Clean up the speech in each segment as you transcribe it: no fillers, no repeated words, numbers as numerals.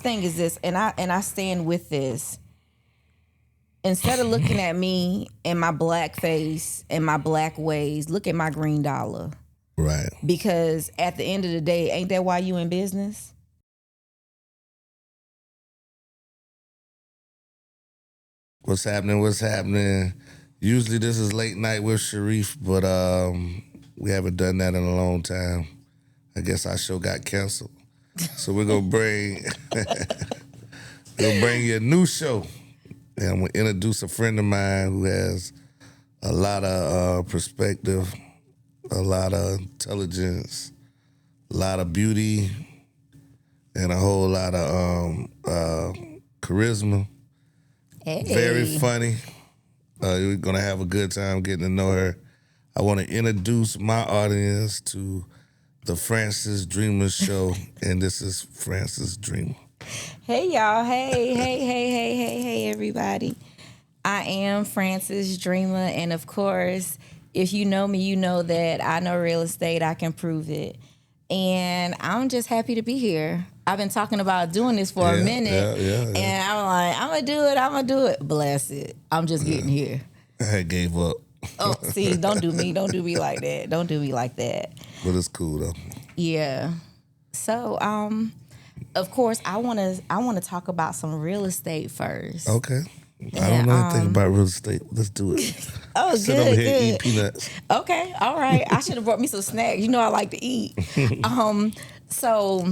thing is this, and I stand with this. Instead of looking at me and my black face and my black ways, look at my green dollar. Right. Because at the end of the day, ain't that why you in business? What's happening? What's happening? Usually this is late night with Sharif, but we haven't done that in a long time. I guess our show got canceled. So we're gonna bring you a new show. And I'm gonna introduce a friend of mine who has a lot of perspective, a lot of intelligence, a lot of beauty, and a whole lot of charisma. Hey. Very funny. We're gonna have a good time getting to know her. I want to introduce my audience to the Francis Dreama Show, and this is Francis Dreama. Hey y'all, hey everybody. I am Francis Dreama, and of course, if you know me, you know that I know real estate, I can prove it. And I'm just happy to be here. I've been talking about doing this for a minute, and I'm like, I'm gonna do it. Bless it. I'm just getting here. I gave up. Oh, see, don't do me like that. Don't do me like that. But it's cool though. Yeah. So, of course, I want to talk about some real estate first. Okay. I don't know anything about real estate. Let's do it. Oh, Sit good, over here good. and eat peanuts. Okay, all right. I should have brought me some snacks. You know I like to eat. So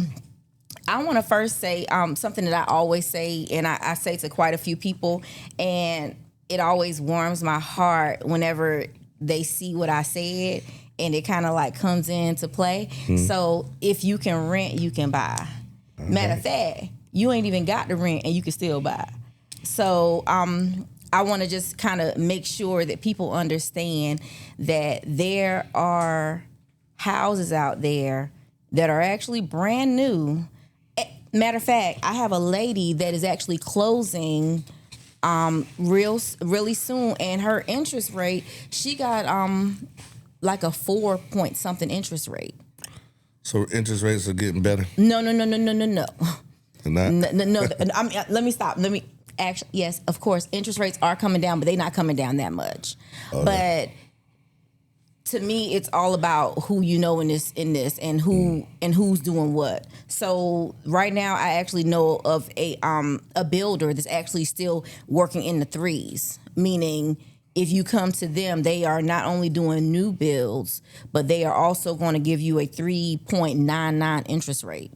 I want to first say something that I always say, and I say to quite a few people, and it always warms my heart whenever they see what I said, and it kind of like comes into play. So if you can rent, you can buy. Matter of fact, you ain't even got to rent and you can still buy. So I want to just kind of make sure that people understand that there are houses out there that are actually brand new. Matter of fact, I have a lady that is actually closing really soon, and her interest rate, she got like a 4 point something interest rate. So interest rates are getting better? No. They're not? No. Let me stop. Actually, yes, of course, interest rates are coming down, but they're not coming down that much. Oh, but to me, it's all about who you know in this, and who's doing what. So right now, I actually know of a builder that's actually still working in the threes, meaning if you come to them, they are not only doing new builds, but they are also going to give you a 3.99 interest rate.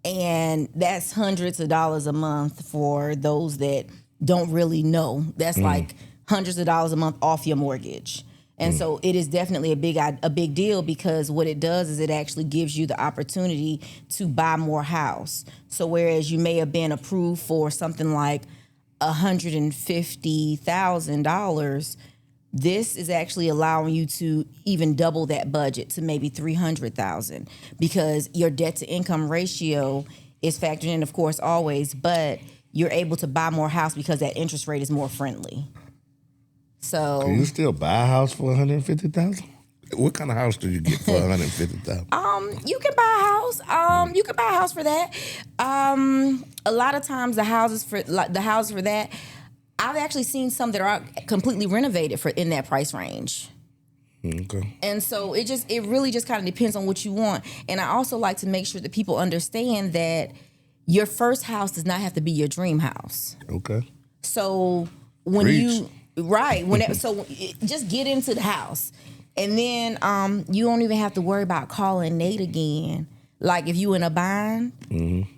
And that's hundreds of dollars a month for those that don't really know. That's like hundreds of dollars a month off your mortgage. And so it is definitely a big deal, because what it does is it actually gives you the opportunity to buy more house. So whereas you may have been approved for something like $150,000, this is actually allowing you to even double that budget to maybe $300,000, because your debt to income ratio is factored in, of course, always, but you're able to buy more house because that interest rate is more friendly. So can you still buy a house for $150,000? What kind of house do you get for $150,000? You can buy a house. You can buy a house for that. A lot of times the houses for that, I've actually seen some that are completely renovated for in that price range. Okay. And so it really just kind of depends on what you want. And I also like to make sure that people understand that your first house does not have to be your dream house. Okay. So when just get into the house. And then you don't even have to worry about calling Nate again. Like if you in a bind,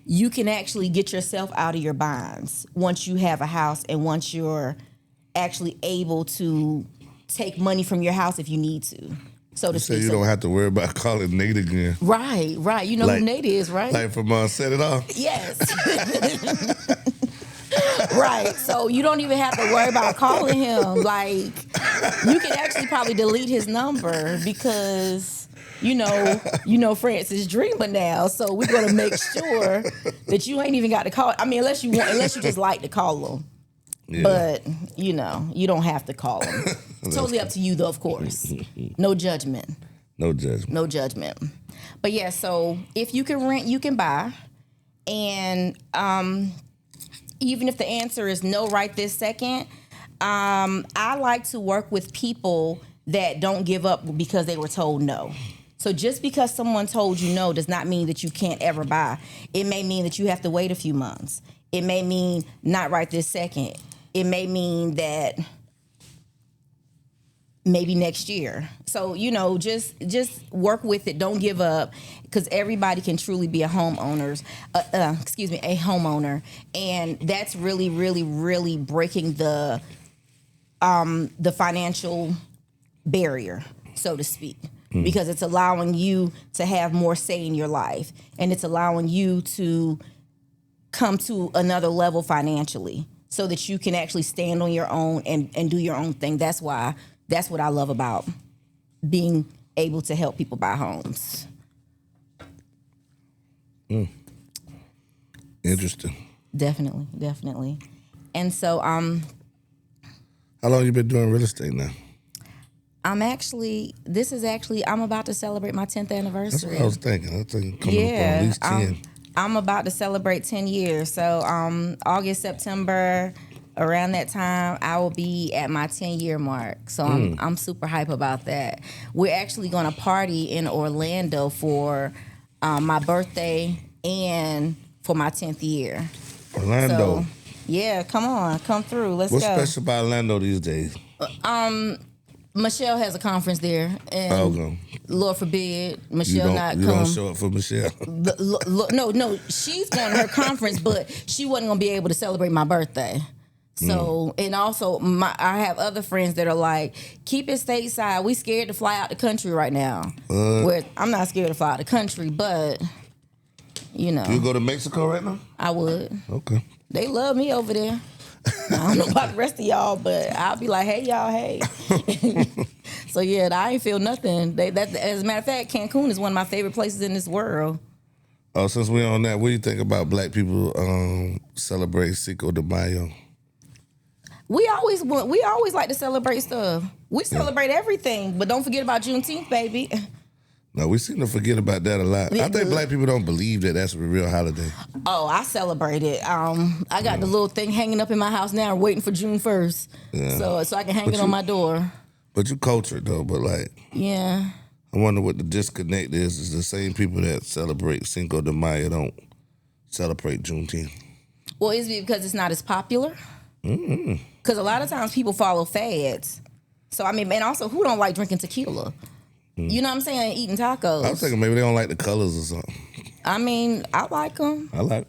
you can actually get yourself out of your binds once you have a house, and once you're actually able to take money from your house if you need to. So to So speak. you don't have to worry about calling Nate again. Right. You know who Nate is, right? Like from Set It Off? Yes. Right. So you don't even have to worry about calling him. Like, you can actually probably delete his number, because you know Francis Dreama now. So we're gonna make sure that you ain't even got to call. I mean, unless you just like to call him. Yeah. But you don't have to call him. Totally up to you, though, of course. No judgment. No judgment. No judgment. But yeah, so if you can rent, you can buy. And even if the answer is no right this second, I like to work with people that don't give up because they were told no. So just because someone told you no does not mean that you can't ever buy. It may mean that you have to wait a few months. It may mean not right this second. It may mean that maybe next year. So, just work with it. Don't give up, because everybody can truly be a homeowner. A homeowner. And that's really, really, really breaking the financial barrier, so to speak. Because it's allowing you to have more say in your life, and it's allowing you to come to another level financially so that you can actually stand on your own and do your own thing. That's what I love about being able to help people buy homes. Interesting. Definitely. And so how long you been doing real estate now? I'm about to celebrate my 10th anniversary. That's what I was thinking. I think coming up on at least 10. I'm about to celebrate 10 years. So August, September, around that time, I will be at my 10-year mark. So I'm super hype about that. We're actually going to party in Orlando for my birthday and for my 10th year. Orlando. So, yeah, come through. Let's What's go. What's special about Orlando these days? Michelle has a conference there, and Lord forbid Michelle not come. You don't show up for Michelle. No, she's going to her conference, but she wasn't going to be able to celebrate my birthday. So, and also I have other friends that are like, keep it stateside. We scared to fly out the country right now. Where I'm not scared to fly out the country, but You go to Mexico right now? I would. Okay. They love me over there. I don't know about the rest of y'all, but I'll be like, hey, y'all, hey. So, yeah, I ain't feel nothing. As a matter of fact, Cancun is one of my favorite places in this world. Oh, since we're on that, what do you think about black people celebrate Cinco de Mayo? We always like to celebrate stuff. We celebrate everything, but don't forget about Juneteenth, baby. No, we seem to forget about that a lot. I think black people don't believe that that's a real holiday. Oh, I celebrate it. I got the little thing hanging up in my house now, waiting for June 1st, so I can hang it on my door. But you cultured though, but yeah. I wonder what the disconnect is. Is the same people that celebrate Cinco de Mayo don't celebrate Juneteenth? Well, is it because it's not as popular? Because a lot of times people follow fads. So and also, who don't like drinking tequila? You know what I'm saying? Eating tacos. I was thinking maybe they don't like the colors or something. I like them. I like.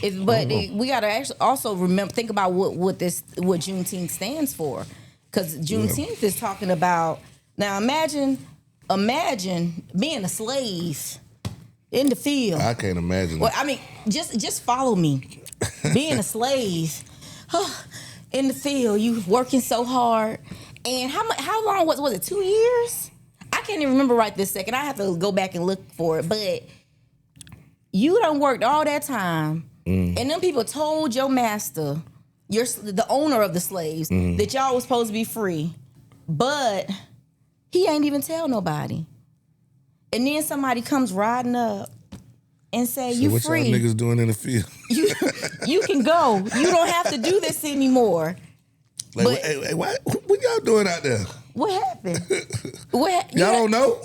We gotta actually also think about what Juneteenth stands for, because Juneteenth is talking about. Now imagine being a slave in the field. I can't imagine. Well, just follow me. Being a slave in the field, you working so hard. And how long was it? 2 years? I can't even remember right this second. I have to go back and look for it. But you done worked all that time, and them people told your master, the owner of the slaves, that y'all was supposed to be free. But he ain't even tell nobody. And then somebody comes riding up and say, you what free. What y'all niggas doing in the field? You can go. You don't have to do this anymore. Like, hey, what y'all doing out there? What happened? Y'all don't know?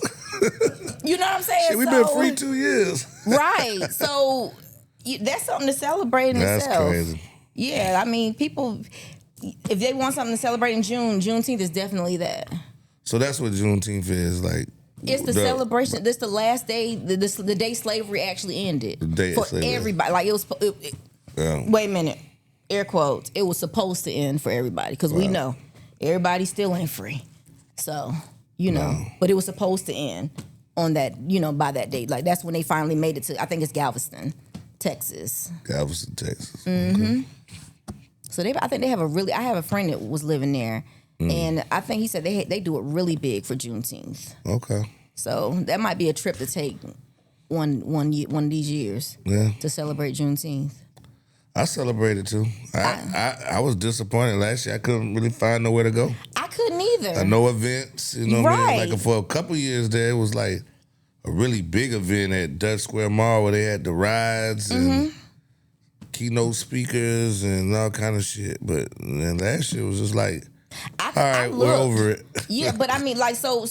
You know what I'm saying? Shit, we've been free 2 years. Right. So that's something to celebrate in itself. That's crazy. Yeah, people, if they want something to celebrate in June, Juneteenth is definitely that. So that's what Juneteenth is like. It's the celebration. This the last day, the day slavery actually ended. The day for slavery. Everybody. Like wait a minute. Air quotes. It was supposed to end for everybody, because we know everybody still ain't free. So, but it was supposed to end on that, by that date. Like, that's when they finally made it to, I think it's Galveston, Texas. Galveston, Texas. Mm-hmm. Okay. So I think they have I have a friend that was living there, and I think he said they do it really big for Juneteenth. Okay. So that might be a trip to take one of these years to celebrate Juneteenth. I celebrated too. I was disappointed last year. I couldn't really find nowhere to go. I couldn't either. No events, what I mean? Like for a couple years there, it was like, a really big event at Dutch Square Mall where they had the rides and keynote speakers and all kind of shit. But then last year was just like, all right, we're over it. Yeah, but I mean, like, so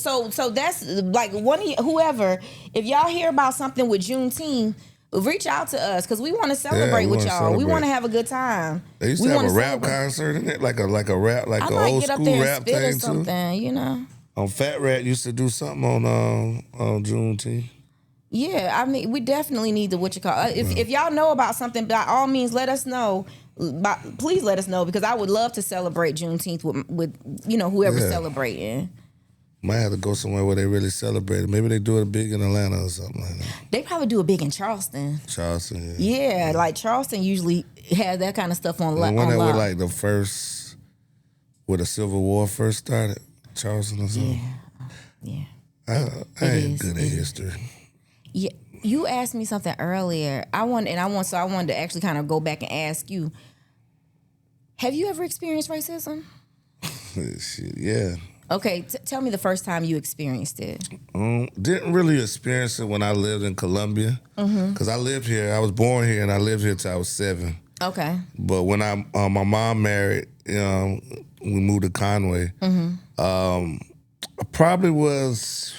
that's like whoever. If y'all hear about something with Juneteenth, reach out to us because we want to celebrate with y'all. We want to have a good time. They used to have a rap concert in it, like a rap, like an old school rap thing too. You know, on Fat Rat used to do something on Juneteenth. Yeah, I mean, we definitely need to if y'all know about something, by all means, let us know. Please let us know because I would love to celebrate Juneteenth with whoever's celebrating. Might have to go somewhere where they really celebrate it. Maybe they do it big in Atlanta or something like that. They probably do it big in Charleston. Charleston, yeah. Yeah, like Charleston usually has that kind of stuff on lock. When that was like the first, where the Civil War first started, Charleston or something. Yeah. I ain't good at history. Yeah, you asked me something earlier. I wanted to actually kind of go back and ask you. Have you ever experienced racism? Shit, yeah. Okay, tell me the first time you experienced it. Didn't really experience it when I lived in Columbia, because I lived here. I was born here and I lived here till I was 7. Okay. But when my mom married, we moved to Conway. I probably was.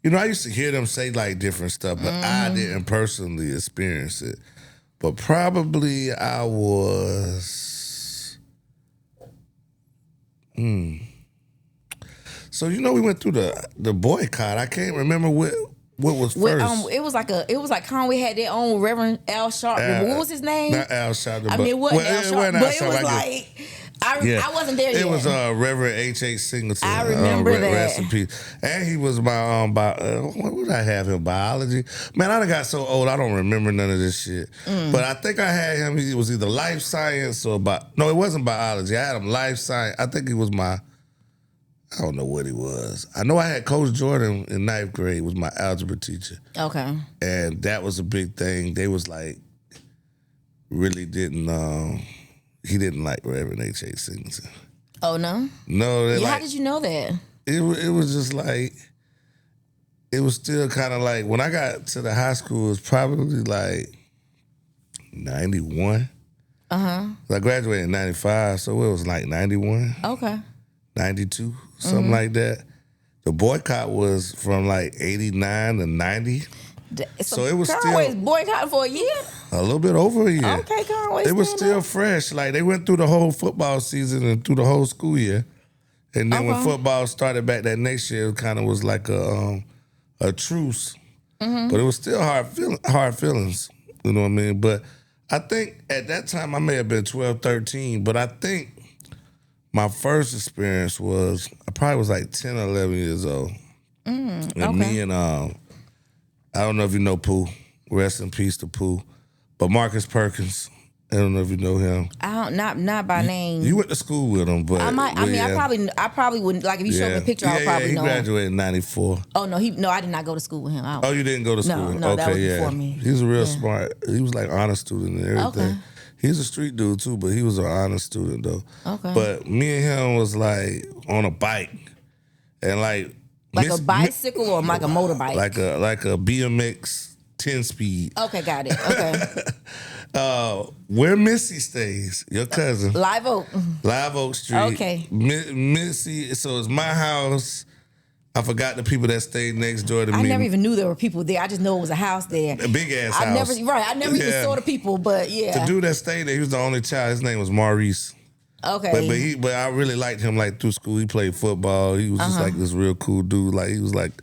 I used to hear them say like different stuff, but I didn't personally experience it. But probably I was. So we went through the boycott. I can't remember what was first. It was like Conway had their own Reverend Al Sharpton. What was his name? Not Al Sharpton. I mean, it wasn't Al Sharpton, but it was like. I wasn't there yet. It was Reverend H.H. Singleton. I remember that. Rest in peace. And he was my what would I have him? Biology? Man, I done got so old I don't remember none of this shit. But I think I had him. He was either life science or no, it wasn't biology. I had him life science. I think he was I don't know what he was. I know I had Coach Jordan in 9th grade. Was my algebra teacher. Okay. And that was a big thing. They was like really didn't. He didn't like Reverend H.H. Singleton. Oh, no? No. How did you know that? It was just like, it was still kind of like, when I got to the high school, it was probably like 91. I graduated in 95, so it was like 91. Okay. 92, something like that. The boycott was from like 89 to 90. So it was Conway's still boycotting for a year? A little bit over a year. Okay, Conway. It was still fresh. Like they went through the whole football season and through the whole school year. And then when football started back that next year, it kind of was like a truce. But it was still hard feelings. You know what I mean? But I think at that time I may have been 12, 13. But I think my first experience was, I probably was like 10 or 11 years old. And me and, I don't know if you know Pooh. Rest in peace to Pooh. But Marcus Perkins, I don't know if you know him. I don't, not by name. You went to school with him, but I probably wouldn't, like if you showed me a picture, I would probably know. He graduated in 94. Oh no, I did not go to school with him. Oh, you didn't go to school? No, okay, that was before me. He's a real smart. He was like honor student and everything. Okay. He's a street dude too, but he was an honor student though. Okay. But me and him was like on a bike, and like a bicycle or like a motorbike, like a BMX 10-speed. Okay, got it. Okay. Where Missy stays, your cousin. Live Oak Street. Okay. Missy, so it's my house. I forgot the people that stayed next door to me. I never even knew there were people there. I just know it was a house there. A big ass house. I never even saw the people, but yeah. The dude that stayed there, he was the only child. His name was Maurice. Okay. But I really liked him like through school. He played football. He was just like this real cool dude. Like he was like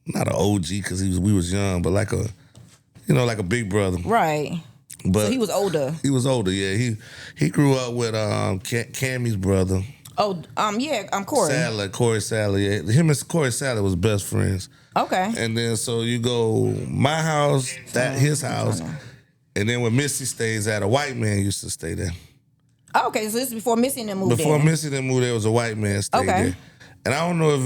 not an OG because we was young, but like a big brother. Right. But so he was older. He was older, yeah. He grew up with Cammy's brother. Oh, Corey. Corey Sadler. Yeah. Him and Corey Sadler was best friends. Okay. And then so you go my house, his house, and then when Missy stays at, a white man used to stay there. Okay, so this is before Missy and them moved Before Missy and them moved there was a white man stayed there. And I don't know if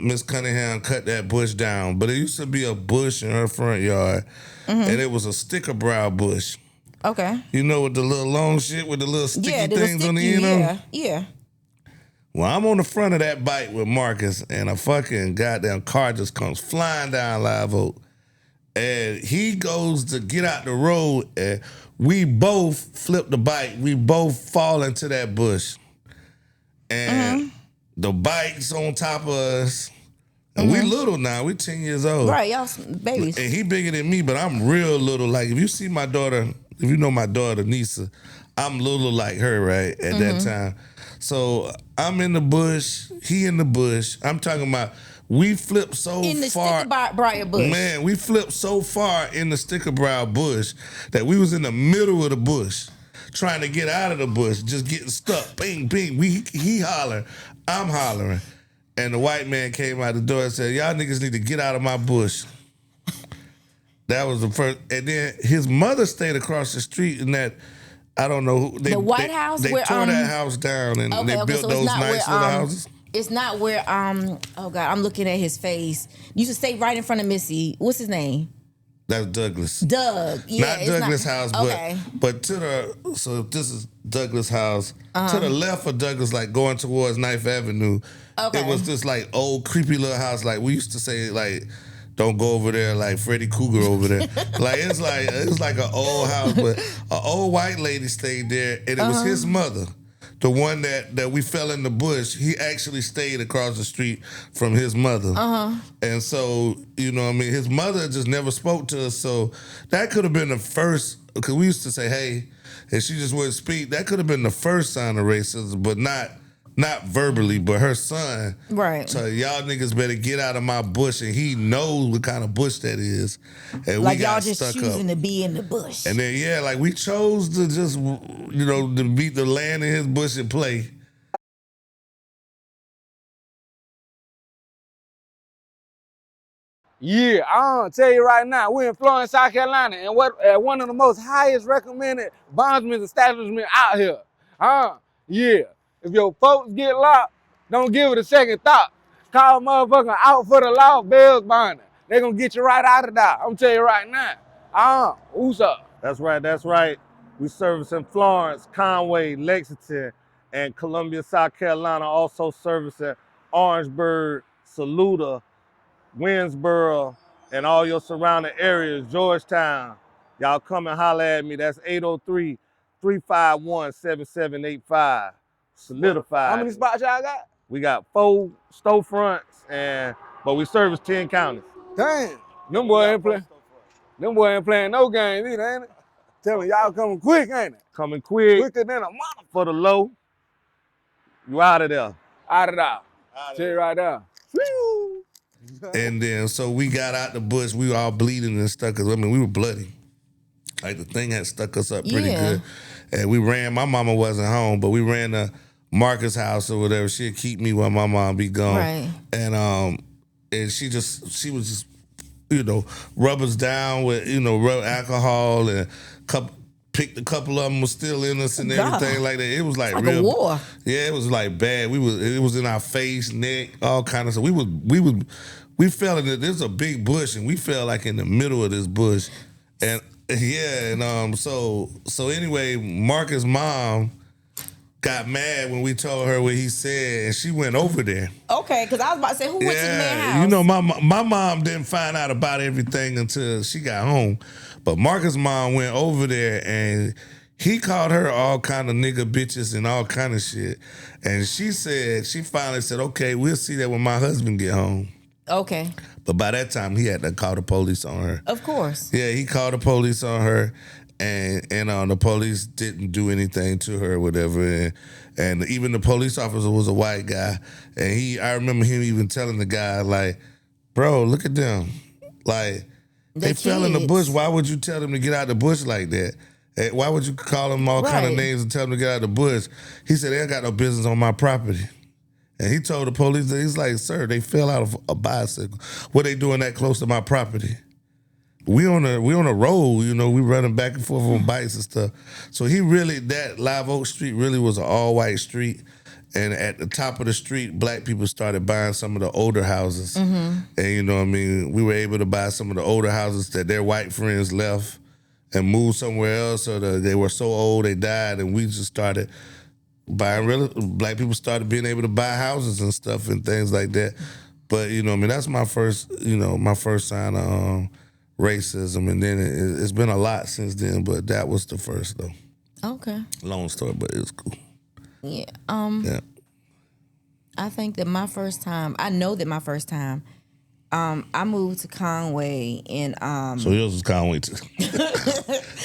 Miss Cunningham cut that bush down, but it used to be a bush in her front yard, and it was a sticker brow bush. Okay. You know, with the little long shit with the little sticky things on the end of them? Yeah. Well, I'm on the front of that bike with Marcus, and a fucking goddamn car just comes flying down Live Oak. And he goes to get out the road, and we both flip the bike. We both fall into that bush. And the bike's on top of us. And we little now. We 10 years old. Right, y'all babies. And he bigger than me, but I'm real little. Like, if you see my daughter, if you know my daughter, Nisa, I'm little like her, right, at that time. So I'm in the bush. He in the bush. I'm talking about we flipped so in the far. Sticker-briar bush. Man, we flipped so far in the Sticker-briar bush that we was in the middle of the bush trying to get out of the bush, just getting stuck. Bing, bing. He hollering. I'm hollering. And the white man came out the door and said, y'all niggas need to get out of my bush. That was the first. And then his mother stayed across the street in that, I don't know who. The White House? They tore that house down and they built so those nice little houses. It's not where, oh God, I'm looking at his face. You should stay right in front of Missy. What's his name? That's Douglas. Doug. Yeah, not Douglas House, okay. but to the, so if this is Douglas House, to the left of Douglas, like going towards 9th Avenue, it was this like old creepy little house. Like we used to say, like, don't go over there like Freddy Krueger over there. Like it's like an old house, but an old white lady stayed there, and it was his mother. The one that we fell in the bush, he actually stayed across the street from his mother. And so, you know what I mean? His mother just never spoke to us. So that could have been the first, because we used to say, hey, and she just wouldn't speak. That could have been the first sign of racism, but not verbally, but her son. Right. So y'all niggas better get out of my bush, and he knows what kind of bush that is. And like we got y'all just stuck choosing up. to be in the bush. And then, yeah, like we chose to just, you know, to beat the land in his bush and play. Yeah, I'll tell you right now, we're in Florence, South Carolina, and one of the most highest recommended bondsman establishment out here. Yeah. If your folks get locked, don't give it a second thought. Call motherfucker out for the law, bail bonding. They gonna get you right out of there. I'm tell you right now. Who's up? That's right. We service in Florence, Conway, Lexington, and Columbia, South Carolina. Also servicing Orangeburg, Saluda, Winsboro, and all your surrounding areas, Georgetown. Y'all come and holler at me. That's 803-351-7785. Solidified. How many spots y'all got? We got 4 storefronts, but we service 10 counties. Damn. Them boys ain't playing no games either, ain't it? Tell me, y'all coming quick, ain't it? Coming quick. Quicker than a mother. For the low, you out of there. Out of there. Tell you right there. And then, so we got out the bush. We were all bleeding and stuck us. I mean, we were bloody. Like the thing had stuck us up pretty good. And we ran. My mama wasn't home, but we ran to Marcus' house or whatever. She'd keep me while my mom be gone. Right. And she was just, you know, rub us down with, you know, rub alcohol and picked a couple of them was still in us and everything like that. It was like real a war. Yeah, it was like bad. It was in our face, neck, all kind of stuff. We fell in it. There's a big bush, and we fell like in the middle of this bush, and so anyway, Marcus' mom got mad when we told her what he said, and she went over there. Okay, because I was about to say, who went to the man's house? You know, my mom didn't find out about everything until she got home, but Marcus' mom went over there and he called her all kind of nigga bitches and all kind of shit, and she finally said, okay, we'll see that when my husband get home. Okay. But by that time, he had to call the police on her. Of course. Yeah, he called the police on her, and the police didn't do anything to her or whatever. And even the police officer was a white guy. And I remember him even telling the guy, like, bro, look at them. Like, they fell in the bush. Why would you tell them to get out of the bush like that? Why would you call them all kind of names and tell them to get out of the bush? He said, they ain't got no business on my property. And he told the police, he's like, sir, they fell out of a bicycle. What they doing that close to my property? We on a road, you know, we running back and forth on bikes and stuff. So that Live Oak Street really was an all-white street. And at the top of the street, black people started buying some of the older houses. Mm-hmm. And you know what I mean? We were able to buy some of the older houses that their white friends left and moved somewhere else, or they were so old they died, and we just started black people started being able to buy houses and stuff and things like that. But you know, I mean, that's my first sign of racism, and then it's been a lot since then. But that was the first though. Okay. Long story, but it was cool. Yeah. Yeah. I think that my first time, I moved to Conway in So yours was Conway too.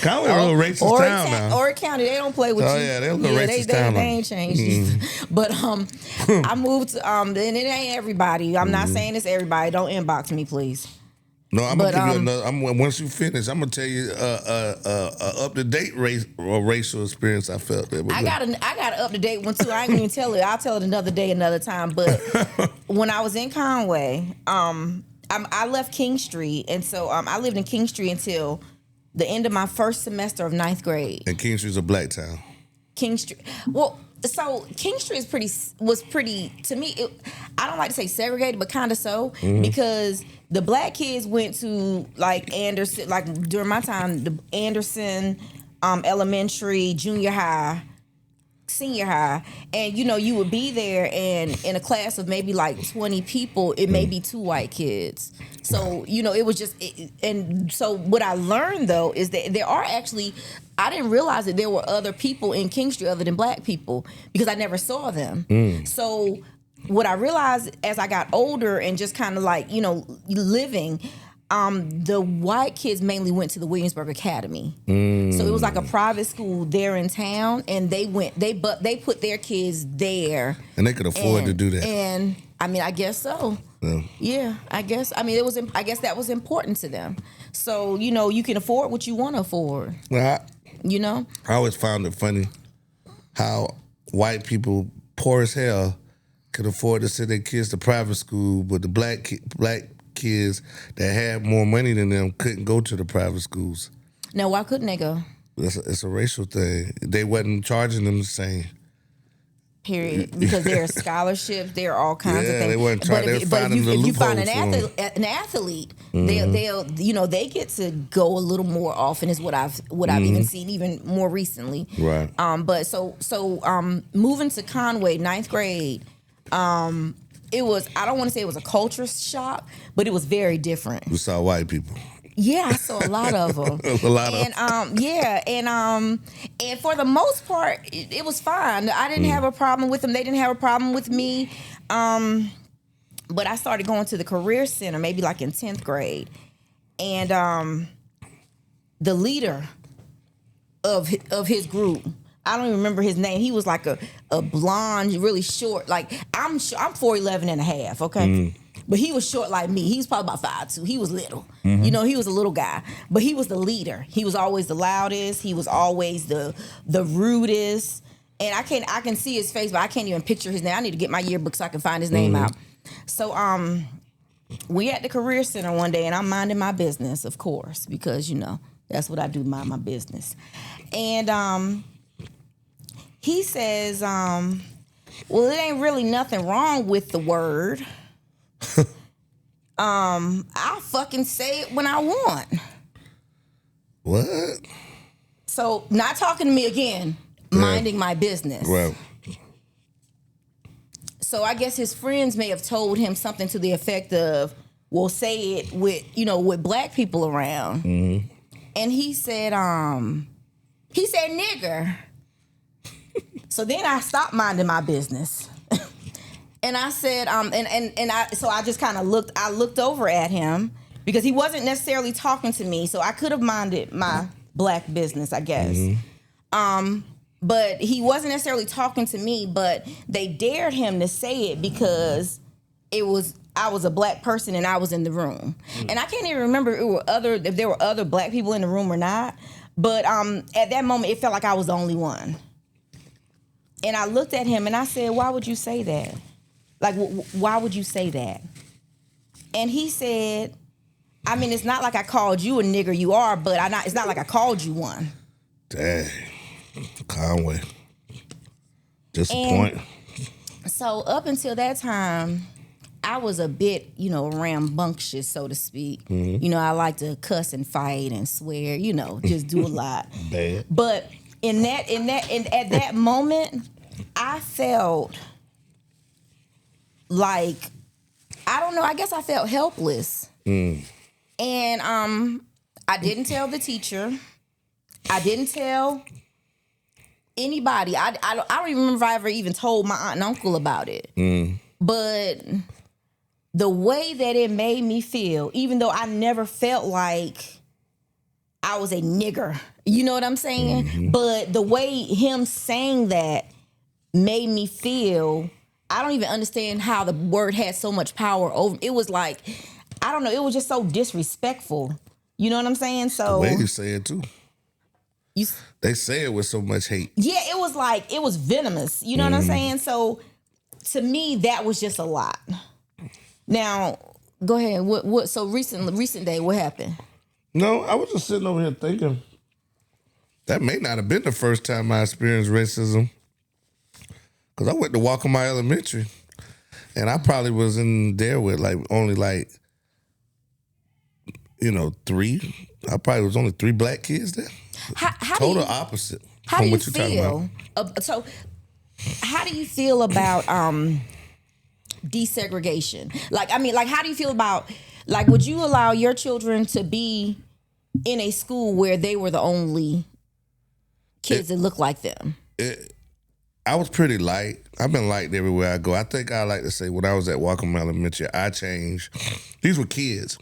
Conway a little racist town now. Horry County, they don't play with you. Oh yeah, they're a little racist town. They ain't changed. But I moved to and it ain't everybody. I'm not saying it's everybody. Don't inbox me, please. No, I'm gonna give you another. Once you finish, I'm gonna tell you up to date racial experience I felt there. I got an up to date one too. I ain't gonna even tell it. I'll tell it another day, another time. But when I was in Conway, I left King Street, and so I lived in King Street until the end of my first semester of 9th grade. And King Street's a black town. King Street. Well, so King Street was pretty to me. I don't like to say segregated, but kind of so because the black kids went to like Anderson, like during my time, the Anderson elementary, junior high, senior high, and you would be there, and in a class of maybe like 20 people, it may be 2 white kids. So it was just, and so what I learned though is that there are actually, I didn't realize that there were other people in King Street other than black people because I never saw them. So what I realized as I got older and just kind of like living. The white kids mainly went to the Williamsburg Academy, so it was like a private school there in town, and they put their kids there, and they could afford to do that. And I mean, I guess so. Yeah, I guess. I mean, I guess that was important to them. So you can afford what you want to afford. Well, I always found it funny how white people, poor as hell, could afford to send their kids to private school, but the black kids that had more money than them couldn't go to the private schools. Now, why couldn't they go? It's a racial thing. They wasn't charging them the same. Period. Because there are scholarships, there are all kinds of things. They weren't trying. They were finding the if you loopholes find an athlete, they'll they get to go a little more often. Is what I've even seen even more recently. Right. But so moving to Conway, 9th grade. It was, I don't want to say it was a culture shock, but it was very different. You saw white people. Yeah, I saw a lot of them. And for the most part, it was fine. I didn't have a problem with them. They didn't have a problem with me. But I started going to the career center maybe like in 10th grade. And the leader of his group, I don't even remember his name. He was like a blonde, really short. Like I'm 4'11" and a half, okay? But he was short like me. He was probably about 5'2". He was little. He was a little guy. But he was the leader. He was always the loudest. He was always the rudest. And I can see his face, but I can't even picture his name. I need to get my yearbook so I can find his name out. So we at the career center one day, and I'm minding my business, of course, because that's what I do, mind my business. And he says, well, it ain't really nothing wrong with the word. I'll fucking say it when I want. What? So, not talking to me again, minding my business. Right. So, I guess his friends may have told him something to the effect of, well, say it with black people around. And he said nigger. So then I stopped minding my business. And I said, so I just kind of looked over at him because he wasn't necessarily talking to me. So I could have minded my black business, I guess. But he wasn't necessarily talking to me, but they dared him to say it because I was a black person and I was in the room. And I can't even remember if there were other black people in the room or not. But at that moment, it felt like I was the only one. And I looked at him and I said, why would you say that? Like, why would you say that? And he said, I mean, it's not like I called you a nigger, you are, but it's not like I called you one. Dang. Conway. Disappointing. So up until that time, I was a bit, rambunctious, so to speak. I like to cuss and fight and swear, just do a lot. Bad. But at that moment, I felt like, I don't know, I guess I felt helpless. And I didn't tell the teacher. I didn't tell anybody. I don't even remember if I ever even told my aunt and uncle about it. But the way that it made me feel, even though I never felt like I was a nigger, you know what I'm saying? But the way him saying that made me feel, I don't even understand how the word had so much power over. It was like, I don't know, it was just so disrespectful. You know what I'm saying? So the way you say it too. They say it with so much hate. Yeah, it was like, it was venomous. You know what I'm saying? So to me, that was just a lot. Now, go ahead. What? So recent day, what happened? No, I was just sitting over here thinking that may not have been the first time I experienced racism. Because I went to Walkama Elementary, and I probably was in there with only three. I probably was only 3 black kids there. How Total opposite how from do you what you're talking feel? So, how do you feel about desegregation? How do you feel about, would you allow your children to be in a school where they were the only kids that look like them? I was pretty light. I've been liked everywhere I go. I think I like to say when I was at Walkama Elementary, I changed. These were kids.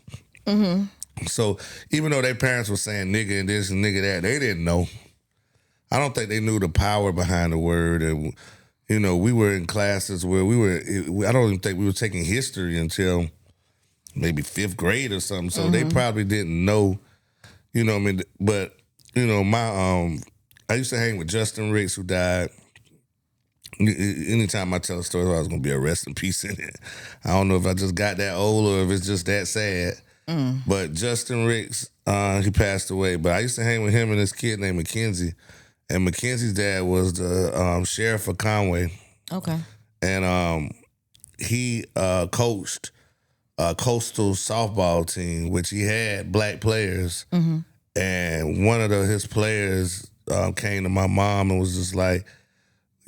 So even though their parents were saying nigga and this and nigga that, they didn't know. I don't think they knew the power behind the word. And, we were in classes where I don't even think we were taking history until maybe 5th grade or something. So they probably didn't know, what I mean? But, I used to hang with Justin Ricks, who died. Anytime I tell a story, I was going to be a rest in peace in it. I don't know if I just got that old or if it's just that sad. But Justin Ricks, he passed away. But I used to hang with him and this kid named Mackenzie. And Mackenzie's dad was the sheriff of Conway. Okay. And he coached a coastal softball team, which he had black players. And one of his players came to my mom and was just like,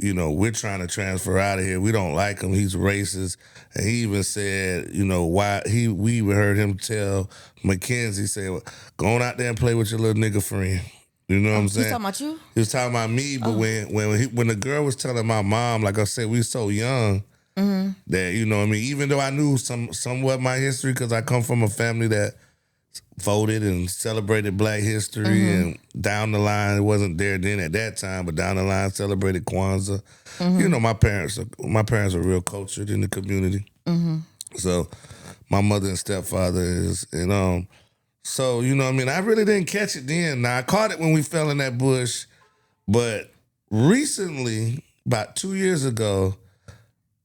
we're trying to transfer out of here. We don't like him. He's racist. And he even said, why we even heard him tell Mackenzie, say, well, go on out there and play with your little nigga friend. You know what I'm saying? He's talking about you? He was talking about me, but when the girl was telling my mom, like I said, we were so young that, even though I knew somewhat my history, because I come from a family that voted and celebrated Black history, and down the line, it wasn't there then at that time, but down the line celebrated Kwanzaa. My parents are real cultured in the community. So my mother and stepfather is, so I really didn't catch it then. Now I caught it when we fell in that bush, but recently, about 2 years ago,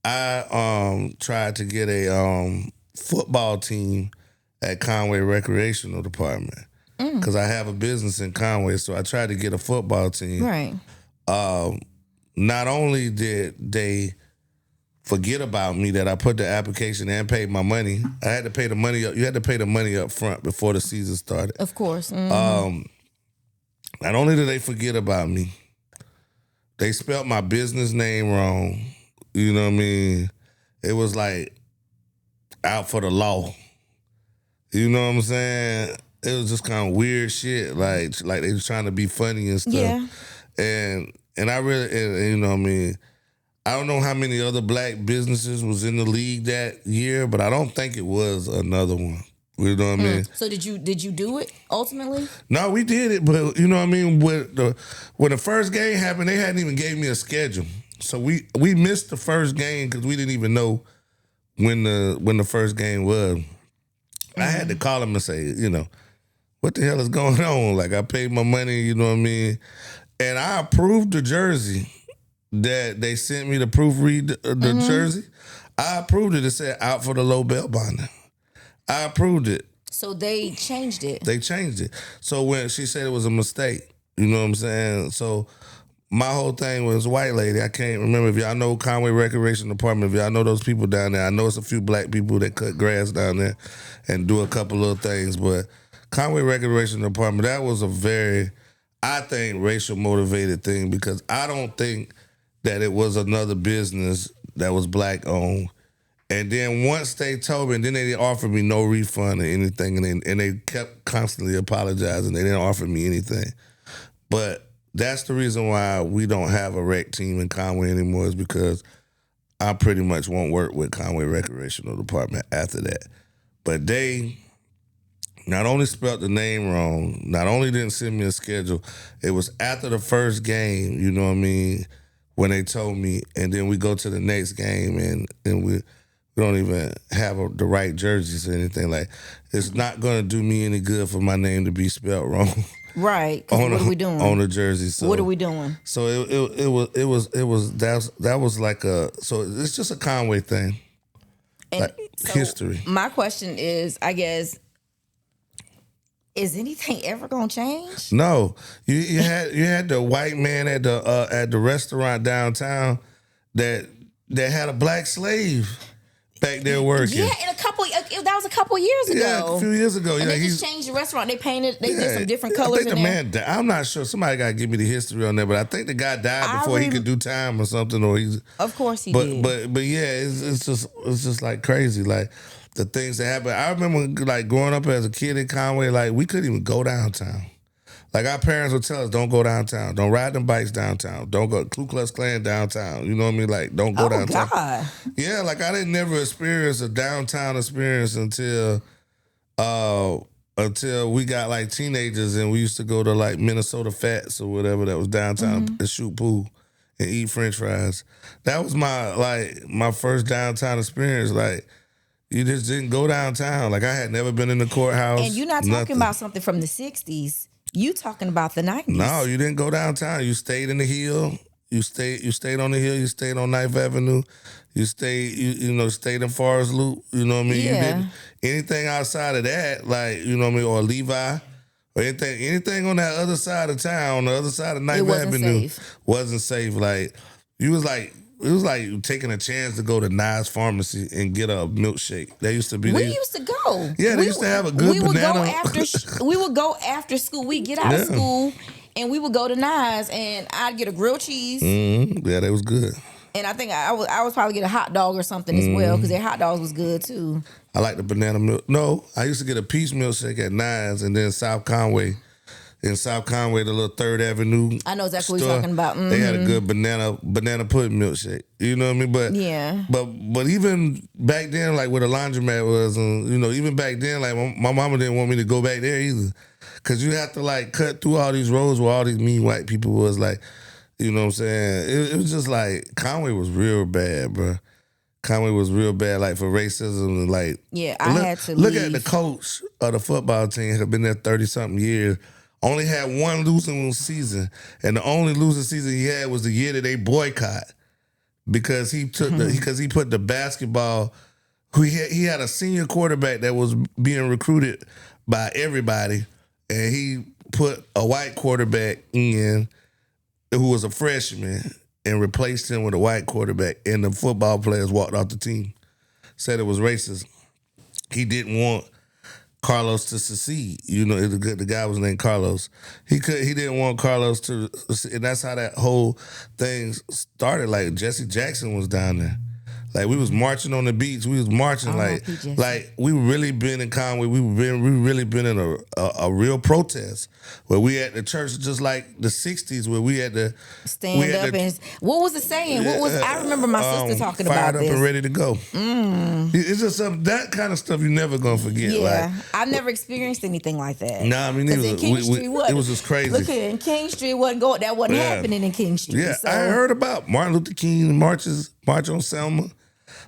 I tried to get a football team at Conway Recreational Department because I have a business in Conway, so I tried to get a football team. Right. Not only did they forget about me that I put the application and paid my money, I had to pay the money up. You had to pay the money up front before the season started. Of course. Not only did they forget about me, they spelled my business name wrong. You know what I mean? It was like out for the law. You know what I'm saying? It was just kind of weird shit. Like they was trying to be funny and stuff. Yeah. And I really, you know what I mean? I don't know how many other black businesses was in the league that year, but I don't think it was another one. You know what I mean? So did you do it ultimately? No, we did it, but you know what I mean? When the first game happened, they hadn't even gave me a schedule. So we missed the first game because we didn't even know when the first game was. I had to call them and say, what the hell is going on? Like, I paid my money, you know what I mean? And I approved the jersey that they sent me to proofread the jersey. I approved it. It said out for the low belt bonding. I approved it. So they changed it. They changed it. So when she said it was a mistake, you know what I'm saying? So my whole thing was white lady. I can't remember if y'all know Conway Recreation Department. If y'all know those people down there, I know it's a few black people that cut grass down there and do a couple little things. But Conway Recreation Department, that was a very, I think, racial motivated thing because I don't think that it was another business that was black owned. And then once they told me, and then they didn't offer me no refund or anything, and they kept constantly apologizing. They didn't offer me anything. But that's the reason why we don't have a rec team in Conway anymore, is because I pretty much won't work with Conway Recreational Department after that. But they not only spelled the name wrong, not only didn't send me a schedule, it was after the first game, you know what I mean, when they told me, and then we go to the next game and we don't even have the right jerseys or anything. Like, it's not going to do me any good for my name to be spelled wrong. Right. 'Cause what are we doing on the jersey? So, what are we doing? So that was like so it's just a Conway thing, And like so history. My question is, I guess, is anything ever gonna change? No, you had the white man at the restaurant downtown that had a black slave back there working. Yeah, that was a couple years ago. Yeah, a few years ago. And yeah, they just changed the restaurant. They painted. They did some different colors I think in the there. man died. I'm not sure. Somebody got to give me the history on that, but I think the guy died before he could do time or something. Or he's Of course he did. But yeah, it's just like crazy. Like the things that happen. I remember like growing up as a kid in Conway, like we couldn't even go downtown. Like our parents would tell us, don't go downtown. Don't ride them bikes downtown. Don't go Ku Klux Klan downtown. You know what I mean? Like, don't go downtown. God. Yeah, like I didn't never experience a downtown experience until we got like teenagers and we used to go to like Minnesota Fats or whatever that was downtown and shoot pool and eat French fries. That was my first downtown experience. Like, you just didn't go downtown. Like I had never been in the courthouse. And you're not talking about something from the 60s. You talking about the 90s. No, you didn't go downtown. You stayed in the hill. You stayed on the hill. You stayed on 9th Avenue. You stayed in Forest Loop. You know what I mean? Yeah. You didn't anything outside of that, like, you know what I mean, or Levi, or anything on that other side of town, on the other side of 9th Avenue wasn't safe. Like, it was like taking a chance to go to Nas Pharmacy and get a milkshake. They used to be. We used to go. Yeah, they used to have a good banana. We would go after school. We'd get out of school and we would go to Nas and I'd get a grilled cheese. Mm-hmm. Yeah, that was good. And I think I was probably get a hot dog or something as well because their hot dogs was good too. I like the banana milk. No, I used to get a peach milkshake at Nas and then South Conway. In South Conway, the little 3rd Avenue. I know exactly what you're talking about. They had a good banana pudding milkshake. You know what I mean? But yeah. But even back then, like where the laundromat was, even back then, like my mama didn't want me to go back there either, cause you have to like cut through all these roads where all these mean white people was. Like, you know what I'm saying? It was just like Conway was real bad, bro. Conway was real bad, like for racism and like. Yeah, I had to look leave. at the coach of the football team. Had been there 30-something years. Only had one losing season, and the only losing season he had was the year that they boycott because he took because he put the basketball. He had a senior quarterback that was being recruited by everybody, and he put a white quarterback in who was a freshman and replaced him with a white quarterback, and the football players walked off the team. Said it was racist. He didn't want Carlos to succeed. You know, the guy was named Carlos. He didn't want Carlos to, and that's how that whole thing started. Like Jesse Jackson was down there. Like we was marching on the beach. We was marching like we really been in Conway. We really been in a real protest where we at the church just like the '60s where we had to stand up and what was the saying? What was I remember my sister talking about fired up and ready to go. It's just that kind of stuff you never gonna forget. Yeah, like, I've never experienced anything like that. Nah, I mean it was just crazy. Look at in King Street wasn't happening in King Street. Yeah, so. I heard about Martin Luther King march on Selma.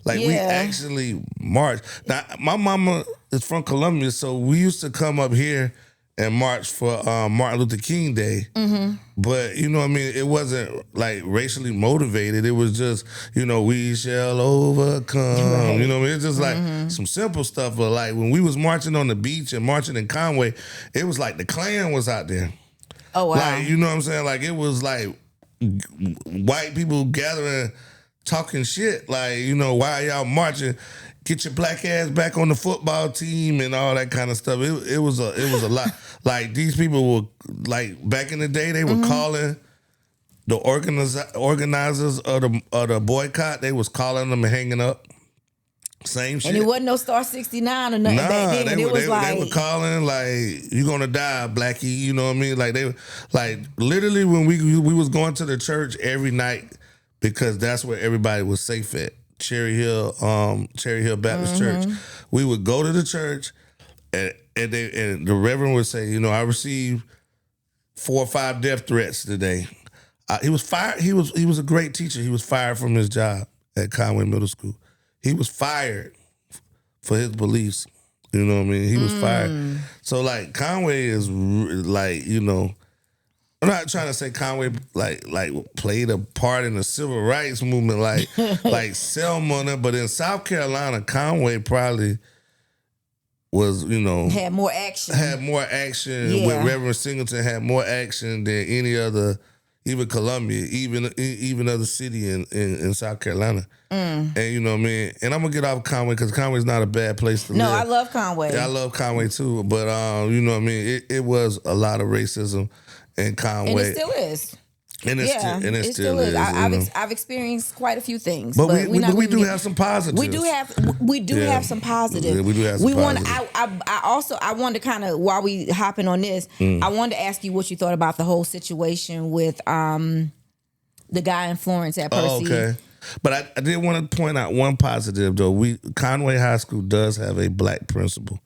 Like we actually marched. Now my mama is from Columbia, so we used to come up here and march for Martin Luther King Day. Mm-hmm. But you know what I mean? It wasn't like racially motivated. It was just, we shall overcome. Right. You know what I mean? It's just like some simple stuff. But like when we was marching on the beach and marching in Conway, it was like the Klan was out there. Oh wow. Like, you know what I'm saying? Like it was like white people gathering, talking shit, like, why y'all marching? Get your black ass back on the football team and all that kind of stuff. It was a lot. Like these people were like back in the day, they were calling the organizers of the boycott, they was calling them and hanging up. Same shit. And it wasn't no Star 69 or nothing back then. They like were calling like, "You gonna die, Blackie." You know what I mean? Like they like literally when we was going to the church every night because that's where everybody was safe at. Cherry Hill Baptist Church. We would go to the church and the Reverend would say, I received 4 or 5 death threats today. He was fired. He was a great teacher. He was fired from his job at Conway Middle School. He was fired for his beliefs. You know what I mean? He was fired. So like Conway is like, I'm not trying to say Conway like played a part in the civil rights movement like Selma, but in South Carolina, Conway probably was, had more action. Yeah. With Reverend Singleton had more action than any other, even Columbia, even other city in South Carolina. And you know what I mean? And I'm gonna get off Conway because Conway's not a bad place to live. No, I love Conway. Yeah, I love Conway too. But you know what I mean? It was a lot of racism in Conway. And it still is. And it still is. I've experienced quite a few things, but we do have some positives. We do have some positives. Yeah, we do have some positives. I wanted to kind of, while we hopping on this, I wanted to ask you what you thought about the whole situation with the guy in Florence at Percy. Oh, okay. But I did want to point out one positive though. Conway High School does have a black principal.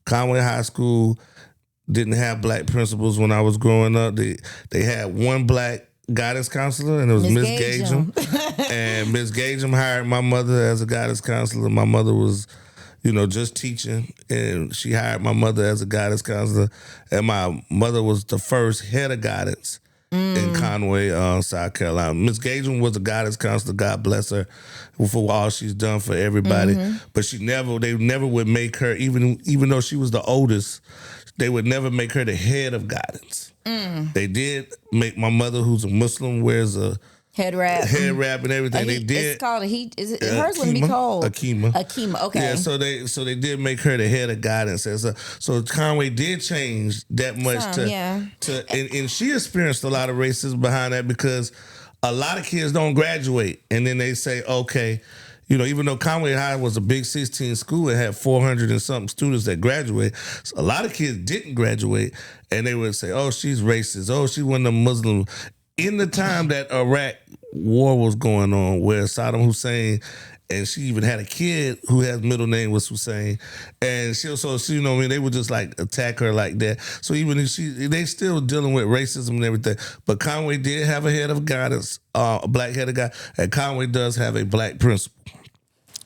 Conway High School didn't have black principals when I was growing up. They had one black guidance counselor, and it was Miss Gagem. And Miss Gagem hired my mother as a guidance counselor. My mother was, just teaching, and she hired my mother as a guidance counselor. And my mother was the first head of guidance in Conway, South Carolina. Miss Gagem was a guidance counselor. God bless her for all she's done for everybody. But they never would make her, even though she was the oldest, they would never make her the head of guidance. They did make my mother, who's a Muslim, wears a head wrap and everything. They did. It's called hers wouldn't be called Akima. Okay. Yeah. So they did make her the head of guidance. So Conway did change that much and she experienced a lot of racism behind that because a lot of kids don't graduate, and then they say, okay. Even though Conway High was a big 16 school, it had 400 and something students that graduate. So a lot of kids didn't graduate, and they would say, "Oh, she's racist. Oh, she wasn't a Muslim." In the time that Iraq war was going on, where Saddam Hussein, and she even had a kid who his middle name was Hussein, and they would just like attack her like that. So even if they still dealing with racism and everything. But Conway did have a head of guidance, a black head of guidance, and Conway does have a black principal.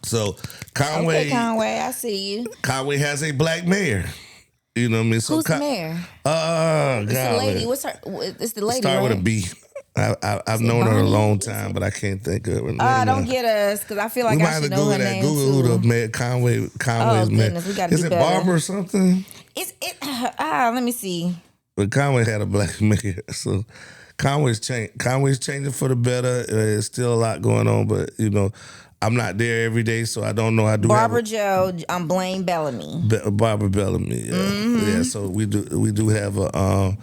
So Conway, okay, Conway, I see you. Conway has a black mayor. You know what I mean? So who's the mayor? It's the lady. What's her? It's the lady. Start right? with a B. I've known her a long time, but I can't think of her name. Don't get us, because I feel like I should know her name too. Google who the Conway's mayor. We gotta Is do it better. Barbara or something? Let me see. But Conway had a black mayor, so Conway's changing for the better. There's still a lot going on, but I'm not there every day, so I don't know. I do. Barbara Joe, Blaine Bellamy. Barbara Bellamy, yeah. So we do have a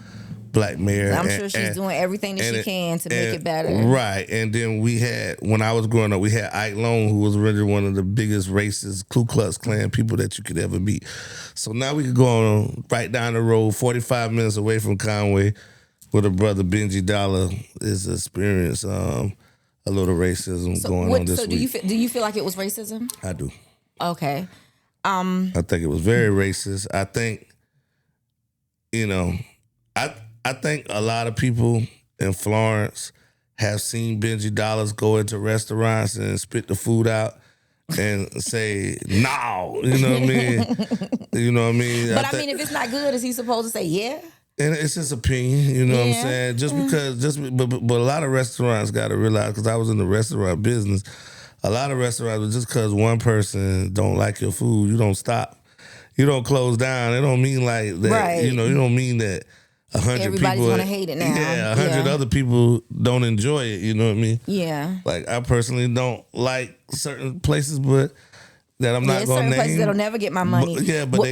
black mayor. I'm sure she's doing everything that she can to make it better. Right, and then when I was growing up, we had Ike Long, who was really one of the biggest racist Ku Klux Klan people that you could ever meet. So now we could go on right down the road, 45 minutes away from Conway, where the brother Benji Dollar is experiencing a little racism going on this week. So do you feel like it was racism? I do. Okay. I think it was very racist. I think, I think a lot of people in Florence have seen Benji Dollars go into restaurants and spit the food out and say, no, you know what I mean? But if it's not good, is he supposed to say yeah? And it's his opinion, you know what I'm saying? But a lot of restaurants got to realize, because I was in the restaurant business, a lot of restaurants, just because one person don't like your food, you don't stop. You don't close down. It don't mean like that. Right. You don't mean that 100 people. Everybody's gonna hate it now. Yeah, 100 other people don't enjoy it. You know what I mean? Yeah. Like I personally don't like certain places, but that I'm not gonna name. Certain places that'll never get my money. But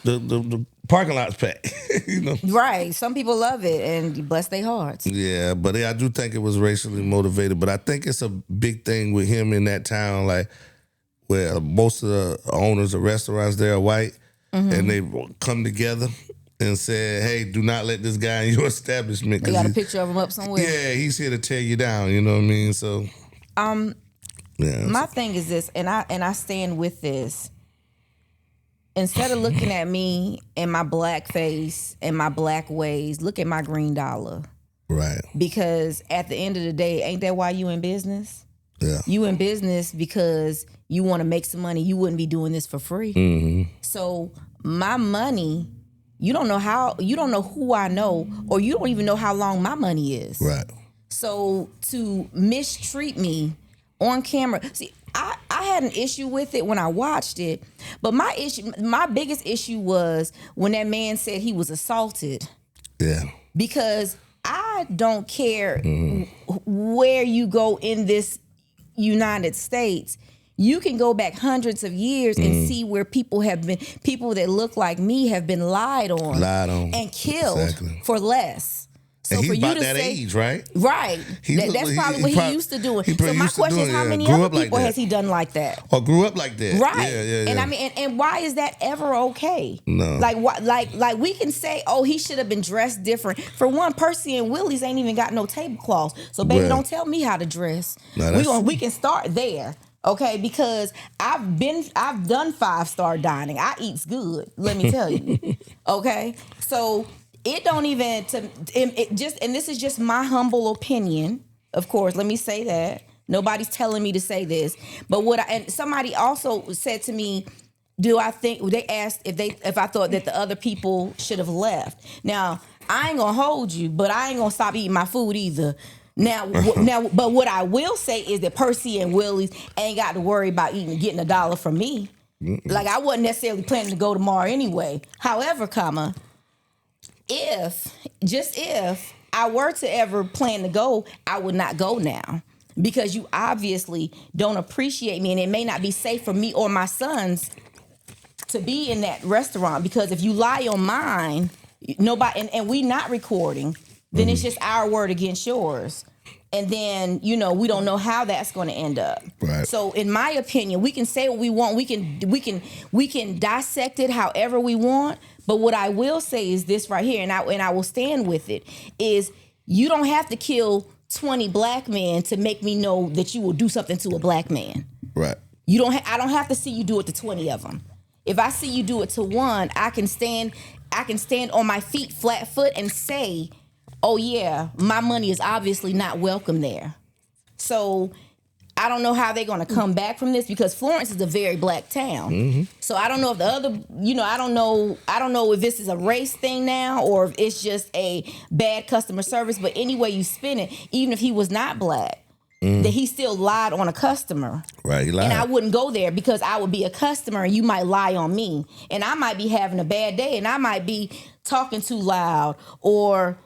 the parking lot's packed. You know. Right. Some people love it and bless their hearts. Yeah, but I do think it was racially motivated. But I think it's a big thing with him in that town, like where most of the owners of restaurants there are white, and they come together and said, "Hey, do not let this guy in your establishment." They got a picture of him up somewhere. Yeah, he's here to tear you down. You know what I mean? So, yeah. My thing is this, and I stand with this. Instead of looking at me and my black face and my black ways, look at my green dollar. Right. Because at the end of the day, ain't that why you in business? Yeah. You in business because you want to make some money. You wouldn't be doing this for free. Mm-hmm. So my money, you don't know who I know, or you don't even know how long my money is. Right. So to mistreat me on camera, see, I had an issue with it when I watched it, but my biggest issue was when that man said he was assaulted. Yeah. Because I don't care where you go in this United States. You can go back hundreds of years and see where people that look like me have been lied on and killed for less. So and he's for you about to that say, age, right? Right. That's probably what he used to doing. So my question is, how many other people has he done like that? Or grew up like that? Right. Yeah. And I mean, and why is that ever okay? No. Like we can say, oh, he should have been dressed different. For one, Percy and Willie's ain't even got no tablecloths. So baby, don't tell me how to dress. No, we can start there. Okay, because I've done 5-star dining. I eats good, let me tell you. Okay, so it don't even and this is just my humble opinion. Of course, let me say that nobody's telling me to say this, but and somebody also said to me, they asked if I thought that the other people should have left. Now I ain't gonna hold you, but I ain't gonna stop eating my food either. Now, but what I will say is that Percy and Willie's ain't got to worry about getting $1 from me. Like I wasn't necessarily planning to go tomorrow anyway. However, if I were to ever plan to go, I would not go now because you obviously don't appreciate me, and it may not be safe for me or my sons to be in that restaurant because if you lie on mine, nobody and we not recording. Then it's just our word against yours. And then, we don't know how that's going to end up. Right. So in my opinion, we can say what we want. We can dissect it however we want. But what I will say is this right here, and I will stand with it, is you don't have to kill 20 black men to make me know that you will do something to a black man. Right. I don't have to see you do it to 20 of them. If I see you do it to one, I can stand on my feet flat foot and say, oh yeah, my money is obviously not welcome there. So I don't know how they're going to come back from this because Florence is a very black town. Mm-hmm. So I don't know if the other, I don't know if this is a race thing now or if it's just a bad customer service. But any way you spin it, even if he was not black, that he still lied on a customer. Right, he lied. And I wouldn't go there because I would be a customer and you might lie on me. And I might be having a bad day and I might be talking too loud or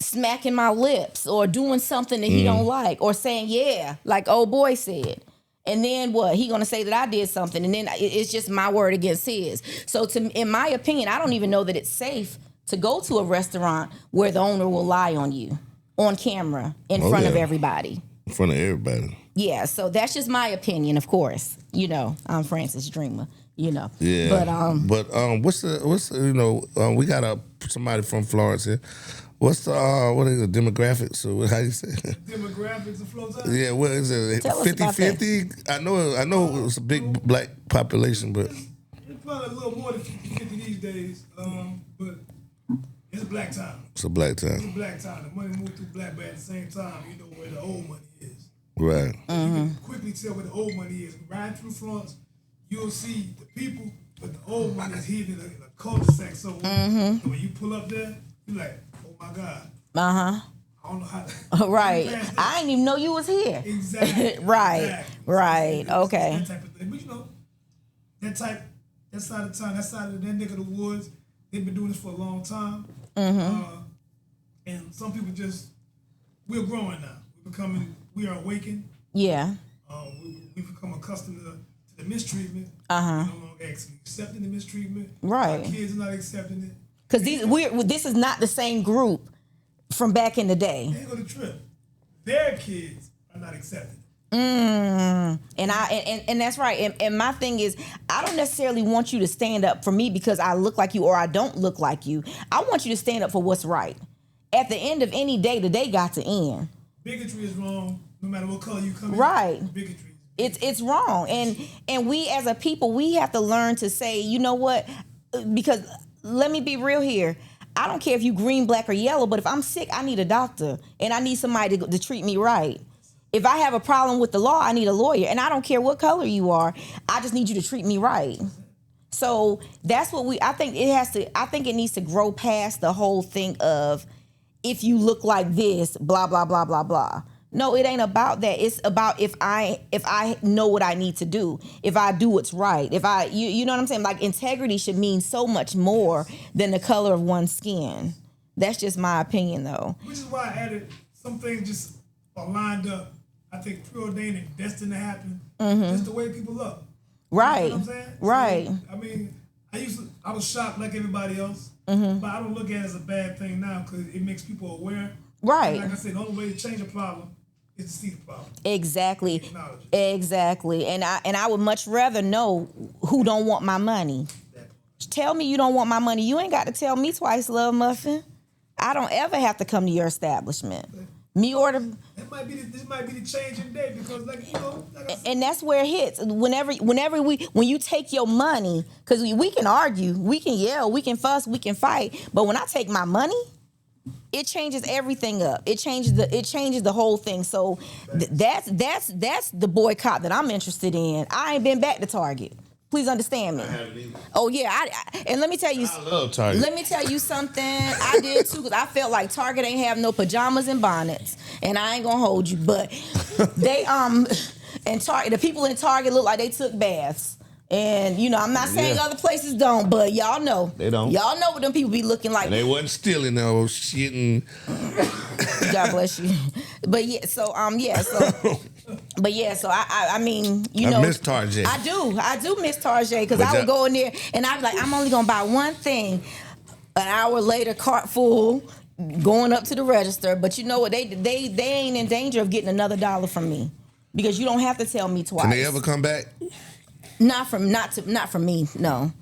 smacking my lips or doing something that he don't like or saying yeah like old boy said, and then what he gonna say that I did something, and then it's just my word against his. So in my opinion, I don't even know that it's safe to go to a restaurant where the owner will lie on you on camera in front of everybody. In front of everybody. Yeah, so that's just my opinion, of course. I'm Francis Dreama. Yeah. But what's the we got somebody from Florence here. What's the what is the demographics or how you say it? Demographics of Flow Time? Yeah, what is it? 50-50? I know it's a big black population, but it's probably a little more than 50-50 these days. But it's a black time. It's a black time. It's a black time. The money moves through black, but at the same time, you know where the old money is. Right. You can quickly tell where the old money is. Riding through Florence, you'll see the people, but the old money is hidden in a cul-de-sac. So when you pull up there, you're like, oh my God. I don't know how. Right. I didn't even know you was here. Exactly. Right. Okay. That type of thing. But that side of town, that side of that neck of the woods, they've been doing this for a long time. And some people we're growing now. We are awakened. Yeah. We've become accustomed to the mistreatment. Uh-huh. We're no longer actually accepting the mistreatment. Right. Our kids are not accepting it. Because this is not the same group from back in the day. They go to trip. Their kids are not accepted. And that's right. And my thing is, I don't necessarily want you to stand up for me because I look like you or I don't look like you. I want you to stand up for what's right. At the end of any day, the day got to end. Bigotry is wrong, no matter what color you come in. Right. Bigotry. It's wrong. And we as a people, we have to learn to say, you know what? Because let me be real here. I don't care if you green, black, or yellow, but if I'm sick, I need a doctor and I need somebody to treat me right. If I have a problem with the law, I need a lawyer. And I don't care what color you are. I just need you to treat me right. So that's what I think it needs to grow past the whole thing of if you look like this, blah, blah, blah, blah, blah. No, it ain't about that. It's about if I know what I need to do, if I do what's right, you know what I'm saying? Like integrity should mean so much more than the color of one's skin. That's just my opinion though. Which is why I added some things just are lined up. I think preordained and destined to happen. Just the way people look. Right. You know what I'm saying? Right. So, I mean, I was shocked like everybody else, but I don't look at it as a bad thing now because it makes people aware. Right. And like I said, the only way to change a problem is to see the problem. Exactly. Acknowledge it. Exactly. And I would much rather know who don't want my money. Tell me you don't want my money. You ain't got to tell me twice, Love Muffin. I don't ever have to come to your establishment. Me or the. This might be the change in day because, like, you know. And that's where it hits. When you take your money, because we can argue, we can yell, we can fuss, we can fight, but when I take my money, it changes everything up. It changes the whole thing. So that's the boycott that I'm interested in. I ain't been back to Target. Please understand me. I haven't either. Oh yeah, and let me tell you. I love Target. Let me tell you something. I did too because I felt like Target ain't have no pajamas and bonnets, and I ain't gonna hold you, but they and Target, the people in Target look like they took baths. And you know, I'm not saying other places don't, but y'all know they don't. Y'all know what them people be looking like. And they wasn't stealing no shit and. God bless you. But yeah, so but yeah, so I mean, you know, I miss Target. I do miss Target because I would go in there and I'd be like, I'm only gonna buy one thing. An hour later, cart full, going up to the register. But you know what? They ain't in danger of getting another $1 from me because you don't have to tell me twice. Can they ever come back? Not from me. No,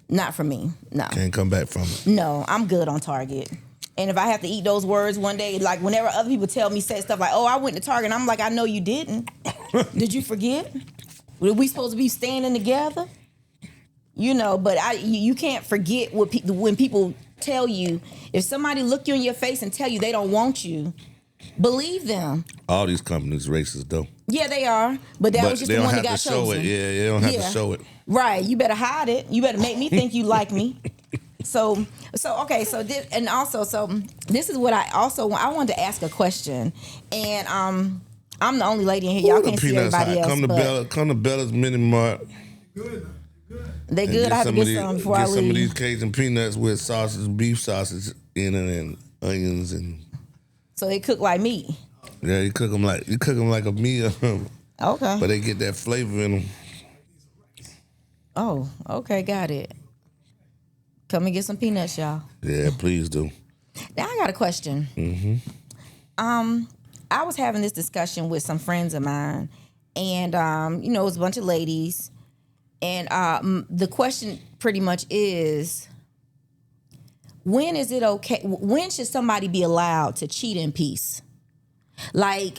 not from me. No. Can't come back from it. No, I'm good on Target. And if I have to eat those words one day, like whenever other people say stuff like, "Oh, I went to Target," and I'm like, "I know you didn't. Did you forget? Were we supposed to be standing together?" You know, but you can't forget when people tell you. If somebody look you in your face and tell you they don't want you, believe them. All these companies racist though. Yeah, they are. But that was just the one that got chosen. Show it. Yeah, they don't have to show it. Right. You better hide it. You better make me think you like me. So okay. So this, and also, this is what I wanted to ask a question, and I'm the only lady in here. Y'all can't see everybody else. Come to Bella's Mini Mart. Good. They good. I have to get some before I leave. Get some of these Cajun peanuts with sausage, beef sausage in it, and onions, and. So they cook like meat. Yeah, you cook them like a meal. Okay. But they get that flavor in them. Oh, okay, got it. Come and get some peanuts, y'all. Yeah, please do. Now I got a question. Mm-hmm. I was having this discussion with some friends of mine, and you know, it was a bunch of ladies, and the question pretty much is, when is it okay? When should somebody be allowed to cheat in peace? Like,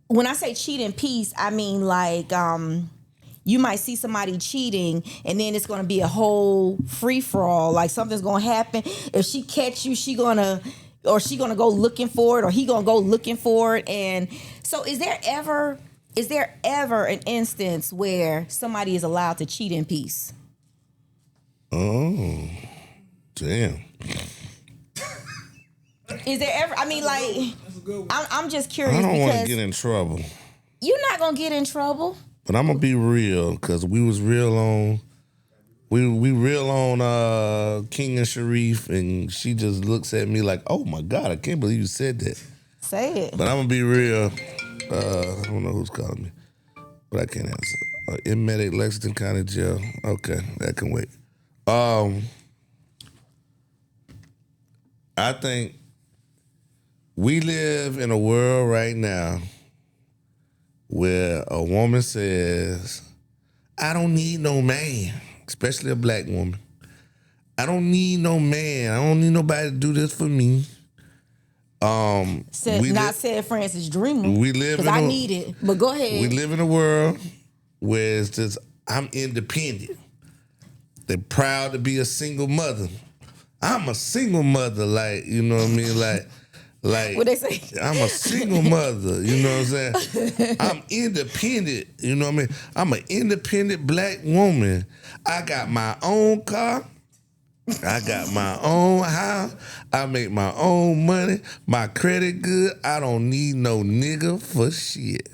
when I say cheat in peace, I mean like you might see somebody cheating and then it's going to be a whole free-for-all. Like something's going to happen. If she catch you, she going to go looking for it, or he going to go looking for it. And so is there ever an instance where somebody is allowed to cheat in peace? Oh, damn. Is there ever, I mean, like, I'm just curious I don't because want to get in trouble. You're not going to get in trouble. But I'm gonna be real, cause we was real on, we real on King and Sharif, and she just looks at me like, oh my God, I can't believe you said that. Say it. But I'm gonna be real. I don't know who's calling me, but I can't answer. Inmate at Lexington County Jail. Okay, that can wait. I think we live in a world right now where a woman says, I don't need no man, especially a black woman. I don't need no man. I don't need nobody to do this for me. Said Francis Dreama. We live because I need it. But go ahead. We live in a world where it's just, I'm independent. They're proud to be a single mother. I'm a single mother, like, you know what I mean? Like what they say? I'm a single mother, you know what I'm saying? I'm independent, you know what I mean? I'm an independent black woman. I got my own car. I got my own house. I make my own money. My credit good. I don't need no nigga for shit.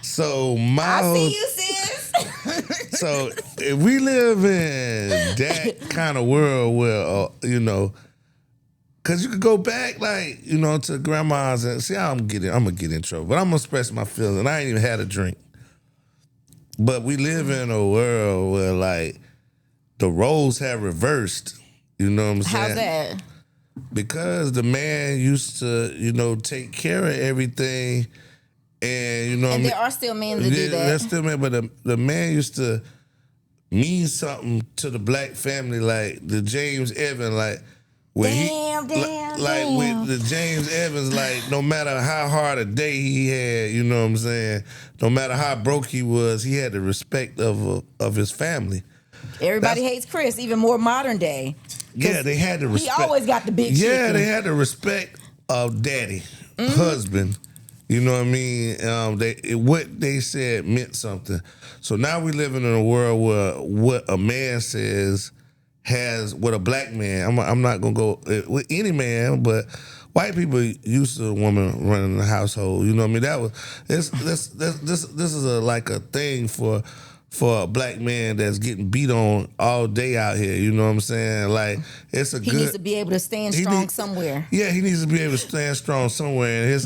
So I see you, sis. So if we live in that kind of world where, you know, because you could go back, like, you know, to grandma's and see how I'm gonna get in trouble, but I'm gonna express my feelings. I ain't even had a drink. But we live in a world where, like, the roles have reversed. You know what I'm saying? How's that? Because the man used to, you know, take care of everything, and you know, and there are still men that do that. That's still men, but the man used to mean something to the black family, like the James Evans, like when with the James Evans, like no matter how hard a day he had, you know what I'm saying, no matter how broke he was, he had the respect of his family. Everybody hates Chris, even more modern day. Yeah, they had the respect. He always got the big chicken. Yeah, they had the respect of daddy, husband. You know what I mean? What they said meant something. So now we living in a world where what a man says has what a black man. I'm not gonna go with any man, but white people used to a woman running the household. You know what I mean? That was this is like a thing for a black man that's getting beat on all day out here. You know what I'm saying? Like, it's a he needs to be able to stand strong somewhere. Yeah, he needs to be able to stand strong somewhere,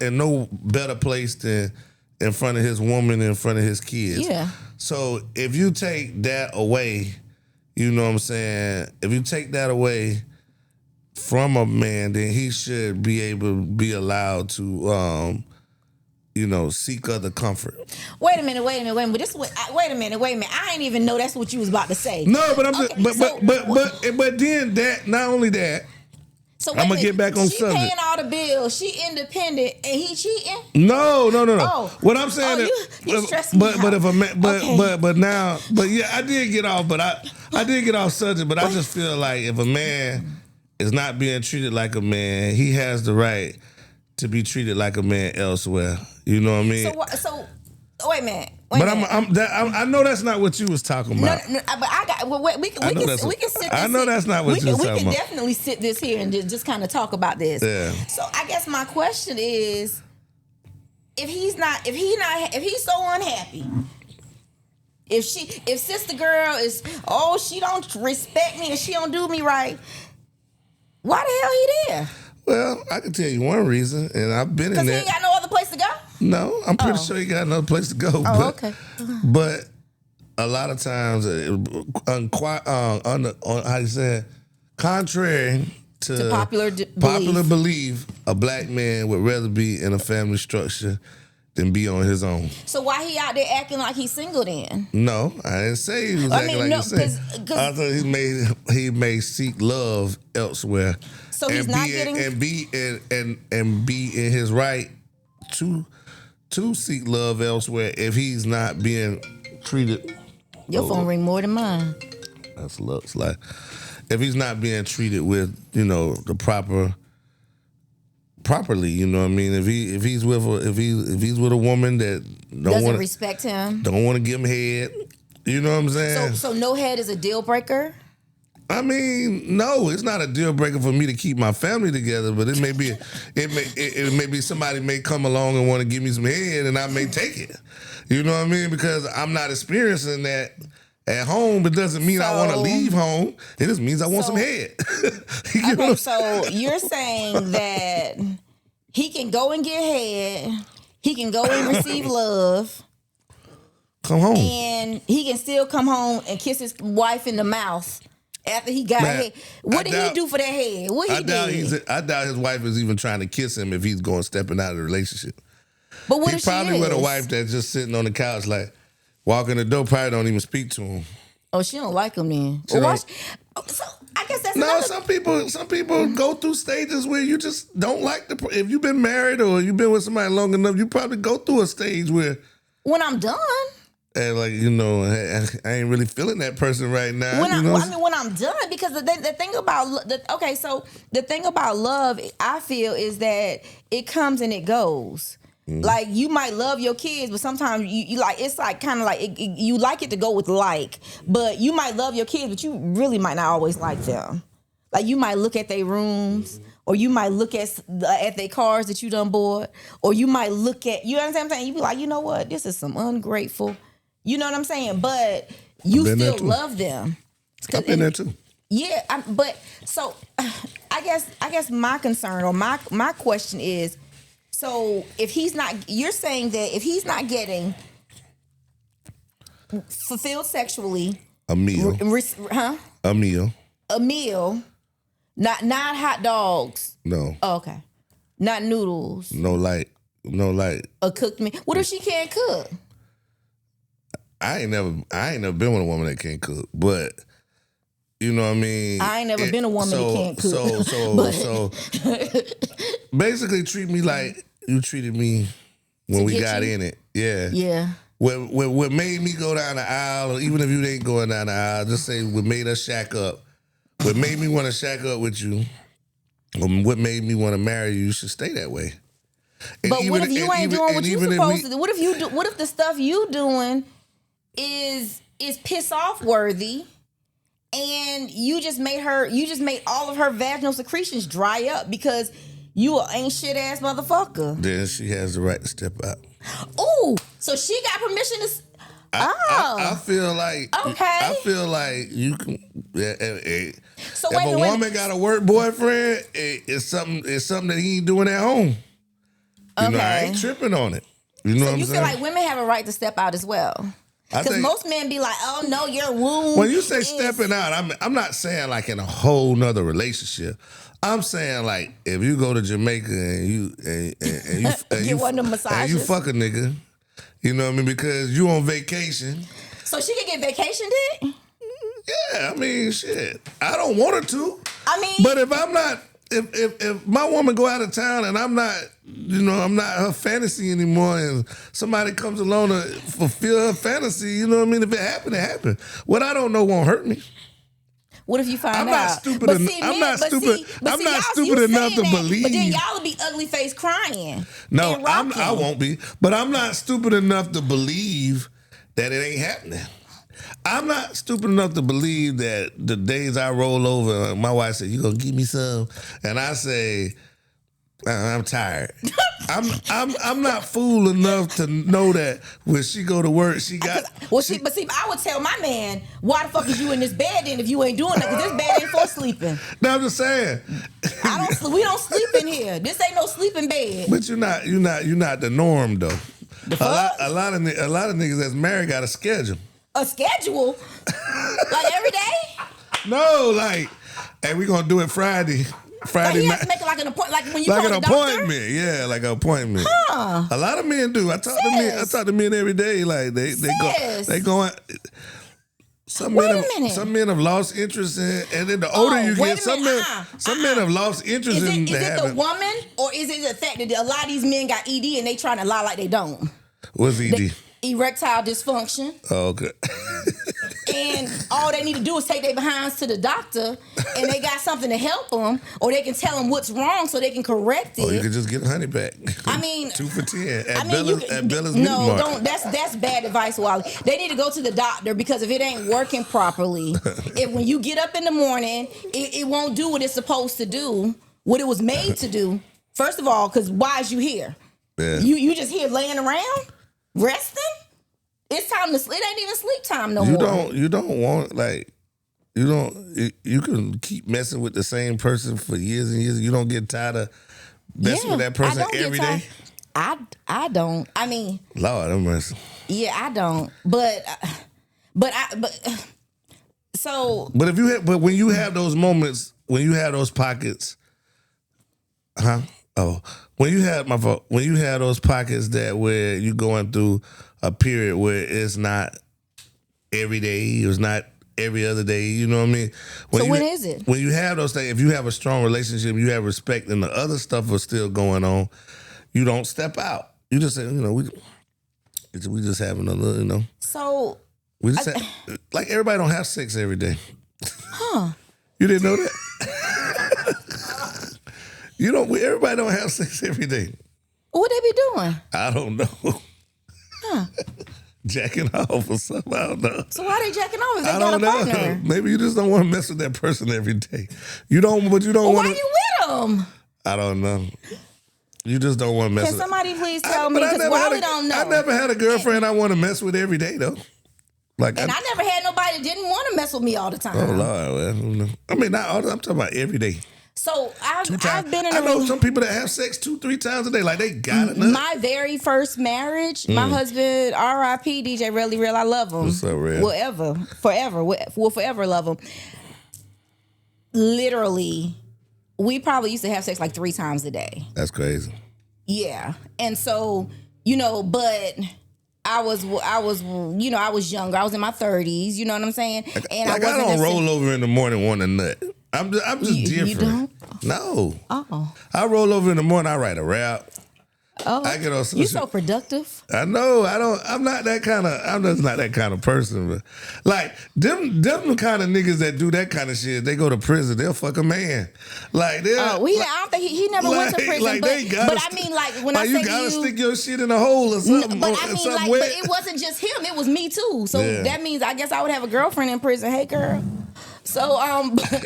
and no better place than in front of his woman, in front of his kids. Yeah. So if you take that away, you know what I'm saying? If you take that away from a man, then he should be able to be allowed to you know, seek other comfort. Wait a minute. Wait a minute. I didn't even know that's what you was about to say. No, but but then that, not only that. So I'm gonna get back on she subject. She paying all the bills. She independent, and he cheating. No. Oh. What I'm saying is, you stressing me but out. if a man, Okay. but now, yeah, I did get off, but I did get off subject, but I just feel like if a man is not being treated like a man, he has the right to be treated like a man elsewhere. You know what I mean? So wait a minute. I know that's not what you was talking about. No, but I got. Well, we can sit this. I know that's not what you was talking about. We can definitely sit this here and just kind of talk about this. Yeah. So I guess my question is, if he's so unhappy, if sister girl is, she don't respect me and she don't do me right, why the hell he there? Well, I can tell you one reason, and I've been in that. Because he ain't got no other place to go? No, I'm pretty sure he got another place to go. Okay. But a lot of times, how you say, contrary to popular belief, a black man would rather be in a family structure than be on his own. So why he out there acting like he's single then? No, I didn't say he was acting like he's single. I thought he may seek love elsewhere. So he's not getting and be in his right to seek love elsewhere if he's not being treated. Your phone ring more than mine. That's looks like if he's not being treated with, you know, the properly, you know what I mean? If he's with a woman that doesn't respect him, don't want to give him head, you know what I'm saying? So no head is a deal breaker. I mean, no, it's not a deal breaker for me to keep my family together, but it may be somebody may come along and want to give me some head, and I may take it. You know what I mean? Because I'm not experiencing that at home. It doesn't mean I want to leave home. It just means I want some head. So you're saying that he can go and get head, he can go and receive love, come home, and he can still come home and kiss his wife in the mouth. After he got Man, head. What did he do for that head? What he did? I doubt his wife is even trying to kiss him if he's going stepping out of the relationship. But what He if she probably is? with a wife that's just sitting on the couch, like walking the door, probably don't even speak to him. Oh, she don't like him then. She don't- So I guess that's No, another. some people go through stages where you just don't like the. If you've been married or you've been with somebody long enough, you probably go through a stage where, When I'm done. and like I ain't really feeling that person right now. When I'm done, because the thing about the thing about love, I feel, is that it comes and it goes. Like, you might love your kids, but sometimes you like, it's like kind of like you like it to go with like, but you might love your kids, but you really might not always like them. Like, you might look at their rooms, or you might look at their cars that you done bought, or you might look at, you understand what I'm saying? You be like, you know what, this is some ungrateful, you know what I'm saying? But you still love them. I've been there too. Yeah, but so I guess my concern, or my question is, so if he's not, you're saying that if he's not getting fulfilled sexually, A meal, a meal, not hot dogs. No. Oh, okay. Not noodles. No light. A cooked meal. What if she can't cook? I ain't never been with a woman that can't cook, but you know what I mean. I ain't never been a woman that can't cook. So basically, treat me like you treated me when we got in it. Yeah. Yeah. What made me go down the aisle, or even if you ain't going down the aisle, just say what made us shack up. What made me want to shack up with you, or what made me want to marry you, should stay that way. And but what if you ain't doing what you supposed to do? What if you do? What if the stuff you doing is piss off worthy, and you just made all of her vaginal secretions dry up because you an ain't shit ass motherfucker? Then she has the right to step out. Ooh, so she got permission to. I feel like Okay. I feel like you can. So if a woman got a work boyfriend, it's something that he ain't doing at home. You know, I ain't tripping on it. You know what I'm saying? You feel like women have a right to step out as well? Because most men be like, "Oh no, your womb." When you say stepping out, I'm not saying like in a whole nother relationship. I'm saying like if you go to Jamaica and you get one of them massages, and you fuck a nigga, you know what I mean, because you on vacation. So she can get vacation dick? Yeah, I mean, shit. I don't want her to. I mean, but if I'm not, if my woman go out of town and I'm not, I'm not her fantasy anymore, and somebody comes along to fulfill her fantasy, you know what I mean? If it happened, it happened. What I don't know won't hurt me. What if you find out? I'm not stupid enough to believe. But then y'all will be ugly face crying. No, I won't be. But I'm not stupid enough to believe that it ain't happening. I'm not stupid enough to believe that the days I roll over, my wife said, "You gonna give me some?" And I say, "I'm tired." I'm not fool enough to know that when she go to work, she got. But I would tell my man, "Why the fuck is you in this bed then if you ain't doing that? Because this bed ain't for sleeping." No, I'm just saying. We don't sleep in here. This ain't no sleeping bed. But you're not the norm though. A lot of niggas that's married got a schedule. A schedule? Like every day? No, like, hey, we gonna do it Friday. Like he has to make it like an appointment, like when you like call an the appointment, doctor? yeah, like an appointment. Huh. A lot of men do. I talk to men every day. Like they go. Some men have lost interest in, and then the older you get, some men have lost interest in. Is it the woman, or is it the fact that a lot of these men got ED and they trying to lie like they don't? What's ED? Erectile dysfunction. Oh, okay. And all they need to do is take their behinds to the doctor, and they got something to help them, or they can tell them what's wrong so they can correct it. Or you can just get a honey pack. I mean, 2 for $10 at Bella's Meat no, Market. don't. That's bad advice, Wally. They need to go to the doctor, because if it ain't working properly, when you get up in the morning, it won't do what it's supposed to do, what it was made to do. First of all, because why is you here? Yeah. You just here laying around resting? It's time to sleep. It ain't even sleep time no more. You don't want, like, you can keep messing with the same person for years and years. You don't get tired of messing with that person every day? I don't. I mean, Lord have mercy. Yeah, I don't. But So, but when you have those moments, when you have those pockets, when you have those pockets that where you're going through a period where it's not every day, it's not every other day, you know what I mean? When is it? When you have those things, if you have a strong relationship, you have respect, and the other stuff is still going on, you don't step out. You just say, we just having a little, So we just like everybody don't have sex every day. You didn't know that? Everybody don't have sex every day. What they be doing? I don't know. Jacking off or something. I don't know. So why they jacking off if they I got a don't partner? know. Maybe you just don't want to mess with that person every day. You don't want to. Why you with them? I don't know. You just don't want to mess Can with. somebody please tell me? Because Wally don't know. I never had a girlfriend I want to mess with every day though. Like, and I never had nobody that didn't want to mess with me all the time. Oh Lord, well, I mean, not all. I'm talking about every day. So I've been in. I know some people that have sex 2-3 times a day. Like they got it. My very first marriage, my husband, R.I.P. DJ Really Real. I love him. What's up, Real? Forever. We'll forever love him. Literally, we probably used to have sex like 3 times a day. That's crazy. Yeah, and so but I was younger. I was in my 30s. You know what I'm saying? And I don't roll over in the morning wanting a nut. I'm just different. You don't? No. Oh. I roll over in the morning. I write a rap. Oh. I get on social. You so productive. I know. I'm not that kind of. I'm just not that kind of person. But like them kind of niggas that do that kind of shit. They go to prison. They'll fuck a man. Like they. I don't think he never went to prison. But I mean, like when I say you gotta stick your shit in a hole or something. But I mean, like, but it wasn't just him. It was me too. So that means I guess I would have a girlfriend in prison. Hey, girl. So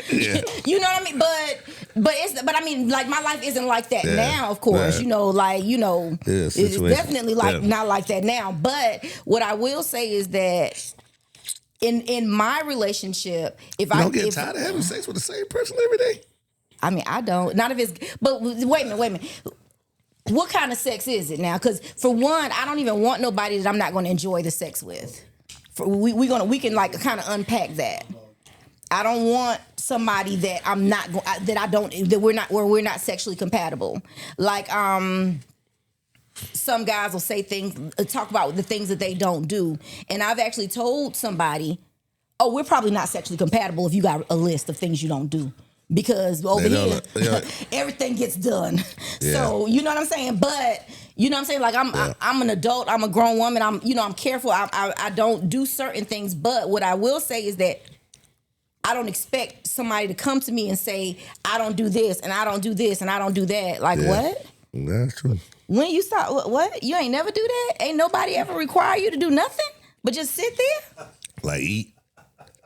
you know what I mean. But I mean, like my life isn't like that now. Of course, it's definitely not like that now. But what I will say is that in my relationship, if I don't get tired of having sex with the same person every day. I mean, I don't. Not if it's. But wait a minute. What kind of sex is it now? Because for one, I don't even want nobody that I'm not going to enjoy the sex with. We can like kind of unpack that. I don't want somebody that we're not sexually compatible. Like some guys will say things, talk about the things that they don't do, and I've actually told somebody, "Oh, we're probably not sexually compatible if you got a list of things you don't do." Because over here, everything gets done. Yeah. So you know what I'm saying. But you know what I'm saying. Like I'm an adult. I'm a grown woman. I'm careful. I don't do certain things. But what I will say is that I don't expect somebody to come to me and say, I don't do this and I don't do this and I don't do that. Like what? That's true. When you start, what? You ain't never do that? Ain't nobody ever require you to do nothing but just sit there? Like eat.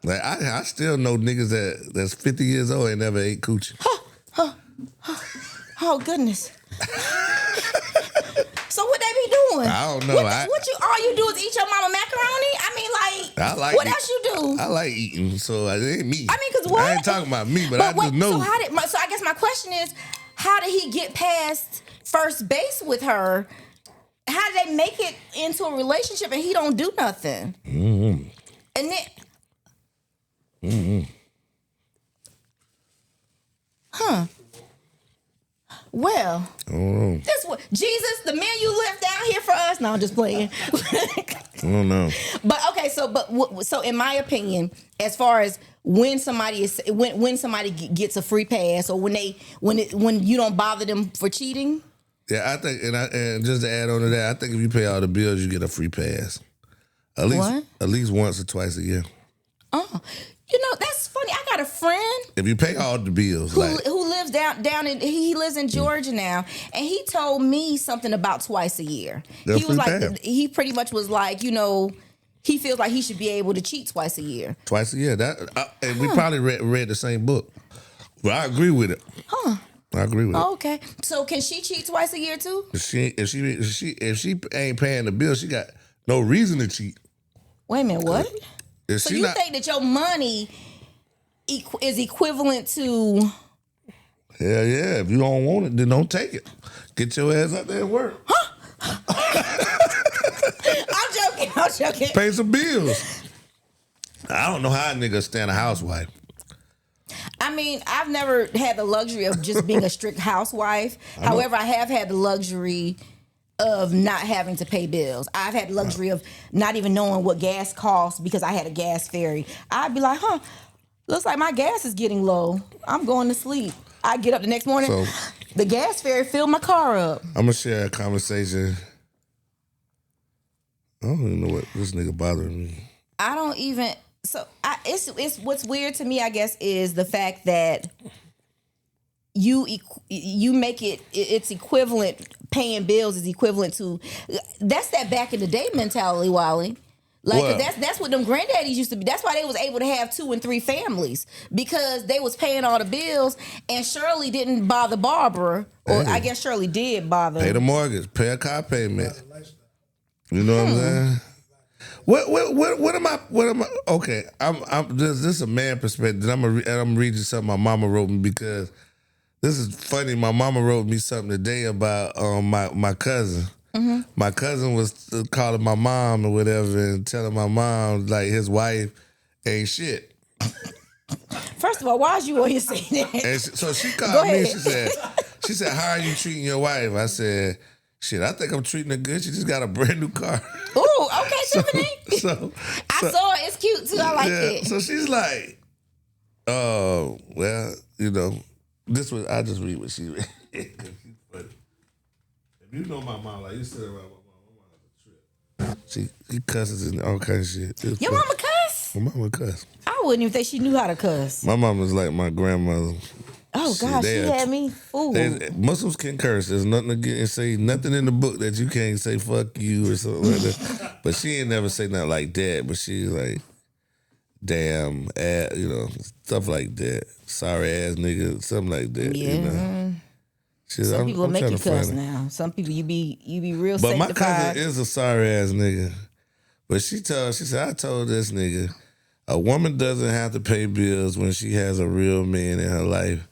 Like I still know niggas that's 50 years old ain't never ate coochie. Oh goodness. So what they be doing? I don't know. All you do is eat your mama macaroni? I mean, like what else you do? I like eating, so it ain't me. I mean, because what? I ain't talking about me, but I just know. So I guess my question is, how did he get past first base with her? How did they make it into a relationship and he don't do nothing? Mm-hmm. And then... Mm-hmm. Huh. Well, this what Jesus, the man you left down here for us. No, I'm just playing. I don't know. But okay, so in my opinion, as far as when somebody gets a free pass, or when you don't bother them for cheating. Yeah, I think, and just to add on to that, I think if you pay all the bills, you get a free pass. At least once or twice a year. Oh. That's funny. I got a friend. If you pay all the bills, who lives down in he lives in Georgia now, and he told me something about twice a year. He was like, he pretty much was like, he feels like he should be able to cheat twice a year. Twice a year. And we probably read the same book. Well, I agree with it. Huh. I agree with it. Okay. So can she cheat twice a year too? If she ain't paying the bill, she got no reason to cheat. Wait a minute, what? So you think that your money is equivalent to... Hell yeah. If you don't want it, then don't take it. Get your ass out there and work. Huh? I'm joking. Pay some bills. I don't know how a nigga stand a housewife. I mean, I've never had the luxury of just being a strict housewife. However, I have had the luxury of not having to pay bills. I've had the luxury of not even knowing what gas costs because I had a gas ferry. I'd be like, looks like my gas is getting low. I'm going to sleep. I get up the next morning, So, the gas ferry filled my car up. I'm gonna share a conversation. I don't even know what this nigga bothering me. I don't even. So it's what's weird to me, I guess, is the fact that you make it's equivalent. Paying bills is equivalent to. That's that back in the day mentality, Wally. Like Well, that's what them granddaddies used to be. That's why they was able to have 2 and 3 families because they was paying all the bills, and Shirley didn't bother Barbara, or I guess Shirley did bother. pay the mortgage, pay a car payment. You know what I'm saying? What am I? Okay, I'm this is a man perspective. I'm reading something my mama wrote me because this is funny. My mama wrote me something today about my cousin. Mm-hmm. My cousin was calling my mom or whatever and telling my mom like his wife ain't shit. First of all, why is you always saying that? And so she called me and she said, how are you treating your wife? I said, shit, I think I'm treating her good. She just got a brand new car. Ooh, okay, Tiffany. So I saw it. It's cute too. I like it. So she's like, oh, well, you know, I just read what she read. But if you know my mom, like you said around my mom is a trip. She cusses and all kinds of shit. Your mama cuss? My mama cuss. I wouldn't even think she knew how to cuss. My mom was like my grandmother. Oh gosh, she had me fooled. Muslims can curse. There's nothing to get and say nothing in the book that you can't say fuck you or something like that. But she ain't never say nothing like that. But she's like, damn, you know, stuff like that. Sorry ass nigga, something like that. Yeah. You know? Some people make you cuss now. Some people you be real But sanctified. my cousin is a sorry ass nigga. But she said, I told this nigga, a woman doesn't have to pay bills when she has a real man in her life.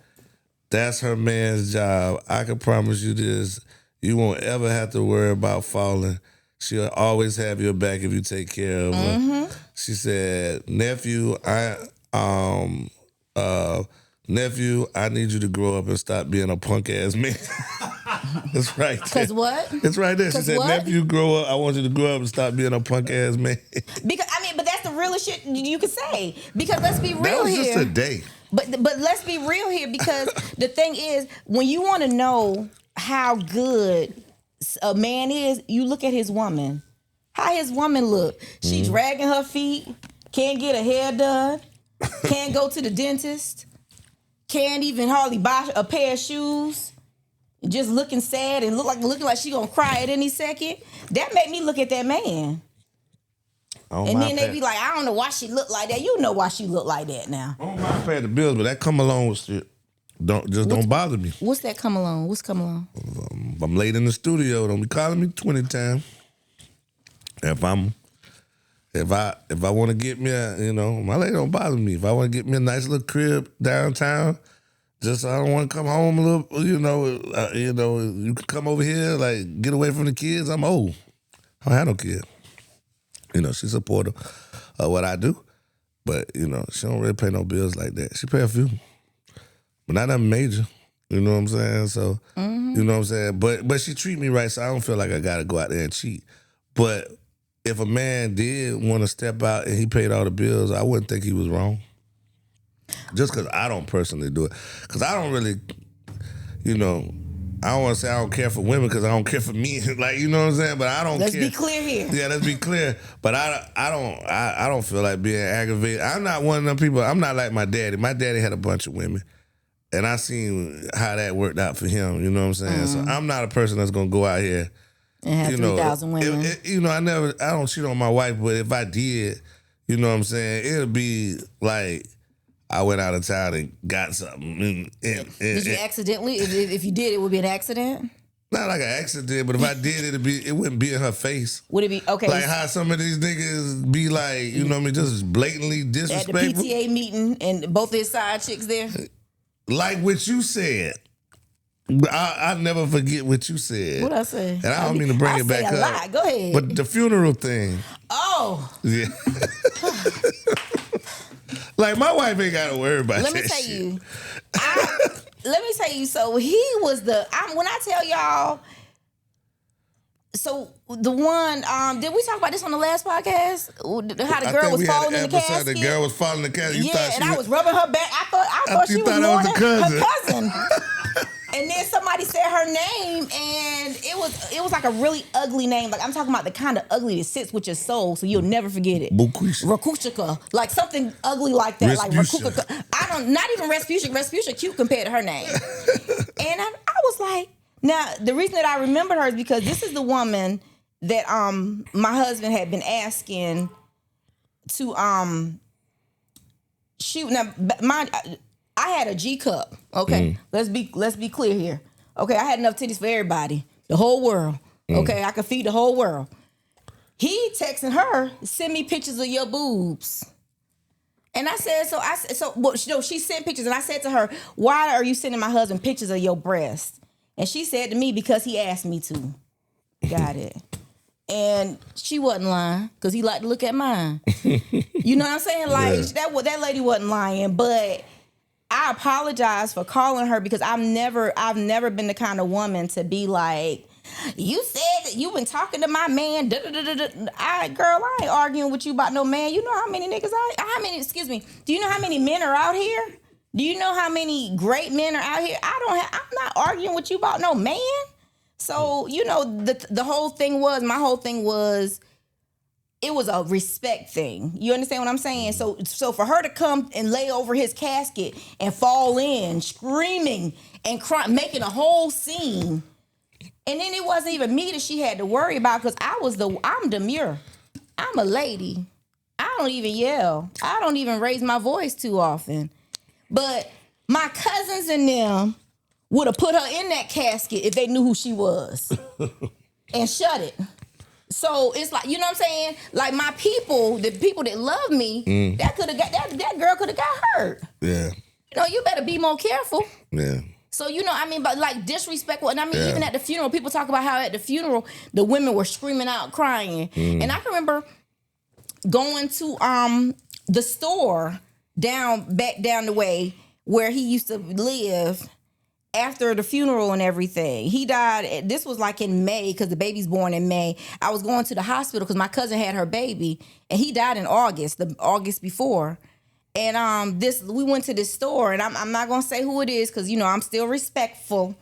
That's her man's job. I can promise you this. You won't ever have to worry about falling. She'll always have your back if you take care of her. Mm-hmm. She said, nephew, nephew, I need you to grow up and stop being a punk ass man. It's right there. Cause what? It's right there. She said, what? nephew, grow up. I want you to grow up and stop being a punk ass man. Because but that's the realest shit you could say. Because let's be real That was here. just a day. But let's be real here because the thing is, when you want to know how good a man is, you look at his woman. How his woman look. She dragging her feet, can't get her hair done, can't go to the dentist, can't even hardly buy a pair of shoes, just looking sad and looking like she gonna cry at any second. That made me look at that man. And then they be like, I don't know why she look like that. You know why she look like that now. I don't mind paying the bills, but that come along with shit. Don't bother me. What's that come along? What's come along? I'm late in the studio. Don't be calling me 20 times. If I want to get me my lady don't bother me. If I want to get me a nice little crib downtown, just I don't want to come home a little, you can come over here, like get away from the kids. I'm old. I don't have no kids. She's supportive of what I do, but she don't really pay no bills like that. She pay a few, but not that major. You know what I'm saying? So, you know what I'm saying? But she treat me right, so I don't feel like I gotta go out there and cheat. But if a man did want to step out and he paid all the bills, I wouldn't think he was wrong. Just because I don't personally do it. Because I don't really, I don't want to say I don't care for women because I don't care for me. Like, you know what I'm saying? But I don't Let's care. be clear here. Yeah, let's be clear. But I don't feel like being aggravated. I'm not one of them people. I'm not like my daddy. My daddy had a bunch of women. And I seen how that worked out for him. You know what I'm saying? So I'm not a person that's going to go out here and have 3,000 women. I don't cheat on my wife, but if I did, you know what I'm saying, it'll be like I went out of town and got something. Did you accidentally? If you did, it would be an accident? Not like an accident, but if I did, it wouldn't be in her face. Would it be? Okay. Like how some of these niggas be like, you know what I mean, just blatantly disrespectful. At the PTA meeting and both his side chicks there? Like what you said. I never forget what you said. What I say? And I don't mean to bring it back up. Go ahead. But the funeral thing. Oh. Yeah. Like, my wife ain't got to worry about Let that me tell shit. you. Let me tell you. So he was when I tell y'all. So the one, did we talk about this on the last podcast? How the girl was falling in the casket? The girl was falling in the casket. I was rubbing her back. I thought she was that was her cousin. And then somebody said her name, and it was like a really ugly name. Like, I'm talking about the kind of ugly that sits with your soul, so you'll never forget it. Rakushika. Like something ugly like that. Respucia. Like Rakushika. Not even Respucia. Respucia cute compared to her name. And I was like, now the reason that I remembered her is because this is the woman that my husband had been asking to shoot. Now I had a G cup. Okay, let's be clear here. Okay, I had enough titties for everybody, the whole world. Okay, I could feed the whole world. He texting her, send me pictures of your boobs. And I said, she sent pictures, and I said to her, why are you sending my husband pictures of your breast? And she said to me, because he asked me to. Got it. And she wasn't lying, because he liked to look at mine. You know what I'm saying? Like, that lady wasn't lying, but I apologize for calling her, because I've never been the kind of woman to be like, you said that you've been talking to my man. Girl, I ain't arguing with you about no man. You know how many niggas do you know how many men are out here? Do you know how many great men are out here? I'm not arguing with you about no man. So, you know, my whole thing was, it was a respect thing. You understand what I'm saying? So for her to come and lay over his casket and fall in, screaming and crying, making a whole scene. And then it wasn't even me that she had to worry about, because I'm demure. I'm a lady. I don't even yell. I don't even raise my voice too often. But my cousins and them would have put her in that casket if they knew who she was and shut it. So it's like, you know what I'm saying? Like, my people, the people that love me, that girl could have got hurt. Yeah. You know, you better be more careful. Yeah. So, you know, I mean, but like disrespectful. And I mean, even at the funeral, people talk about how at the funeral, the women were screaming out, crying. And I can remember going to the store back down the way where he used to live after the funeral and everything. He died, this was like in May, because the baby's born in May. I was going to the hospital because my cousin had her baby, and he died in August, the August before. And we went to this store, and I'm not gonna say who it is, because, you know, I'm still respectful,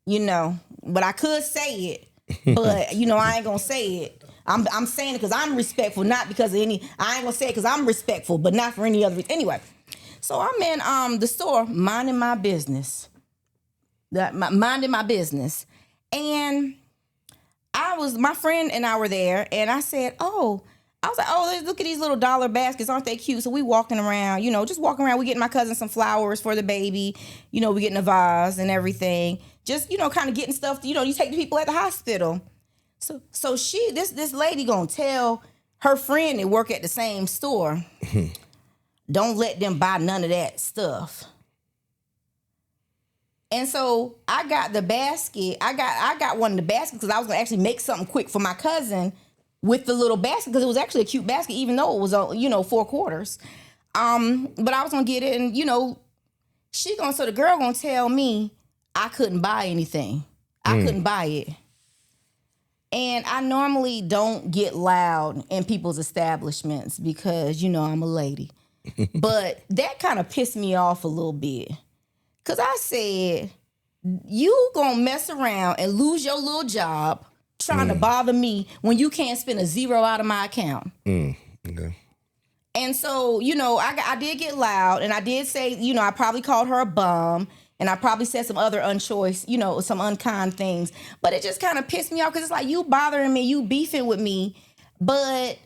you know, but I could say it, but, you know, I ain't gonna say it. I'm saying it because I'm respectful, not because of I ain't gonna say it because I'm respectful, but not for any other reason. Anyway, so I'm in the store minding my business. Minding my business. And my friend and I were there, and I said, look at these little dollar baskets. Aren't they cute? So we walking around, you know, just walking around. We getting my cousin some flowers for the baby. You know, we getting a vase and everything. Just, you know, kind of getting stuff, you know, you take the people at the hospital. So this lady gonna tell her friend that work at the same store, don't let them buy none of that stuff. And so I got the basket. I got one of the baskets because I was gonna actually make something quick for my cousin with the little basket, because it was actually a cute basket, even though it was 4 quarters. But I was gonna get it, and you know, so the girl gonna tell me I couldn't buy anything. I couldn't buy it. And I normally don't get loud in people's establishments because, you know, I'm a lady. But that kind of pissed me off a little bit. Because I said, you gonna mess around and lose your little job trying to bother me when you can't spend a zero out of my account. Okay. And so, you know, I did get loud, and I did say, you know, I probably called her a bum, and I probably said some other some unkind things. But it just kind of pissed me off, because it's like, you bothering me, you beefing with me, but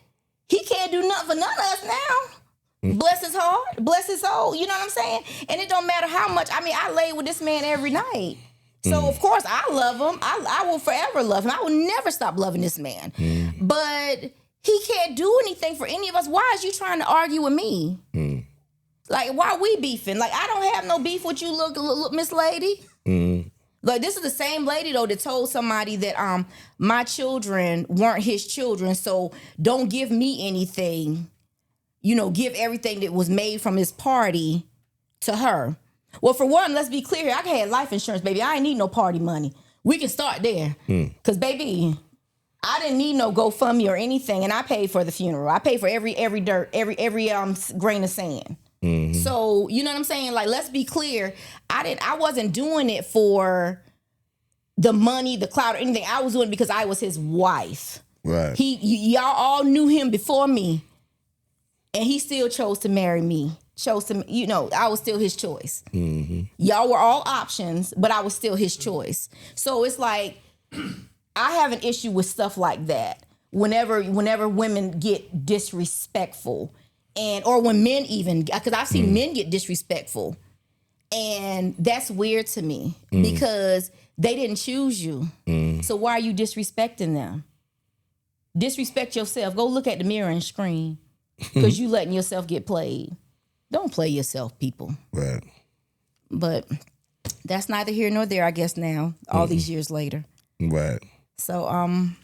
he can't do nothing for none of us now. Bless his heart, bless his soul, you know what I'm saying? And it don't matter how much, I mean, I lay with this man every night. So, of course, I love him. I will forever love him. I will never stop loving this man. But he can't do anything for any of us. Why is you trying to argue with me? Like, why are we beefing? Like, I don't have no beef with you, look, Miss Lady. Like, this is the same lady, though, that told somebody that my children weren't his children, so don't give me anything. give everything that was made from his party to her. Well, for one, let's be clear here. I had life insurance, baby. I ain't need no party money. We can start there. Because, baby, I didn't need no GoFundMe or anything, and I paid for the funeral. I paid for every dirt, every grain of sand. So, you know what I'm saying? Like, let's be clear. I wasn't doing it for the money, the clout, or anything. I was doing it because I was his wife. Right. Y'all all knew him before me, and he still chose to marry me. Chose to, I was still his choice. Y'all were all options, but I was still his choice. So it's like, I have an issue with stuff like that. Whenever women get disrespectful, or when men even, because I've seen men get disrespectful, and that's weird to me because they didn't choose you. So why are you disrespecting them? Disrespect yourself. Go look at the mirror and scream because you letting yourself get played. Don't play yourself, people. Right. But that's neither here nor there, I guess, now, all these years later. Right. So, and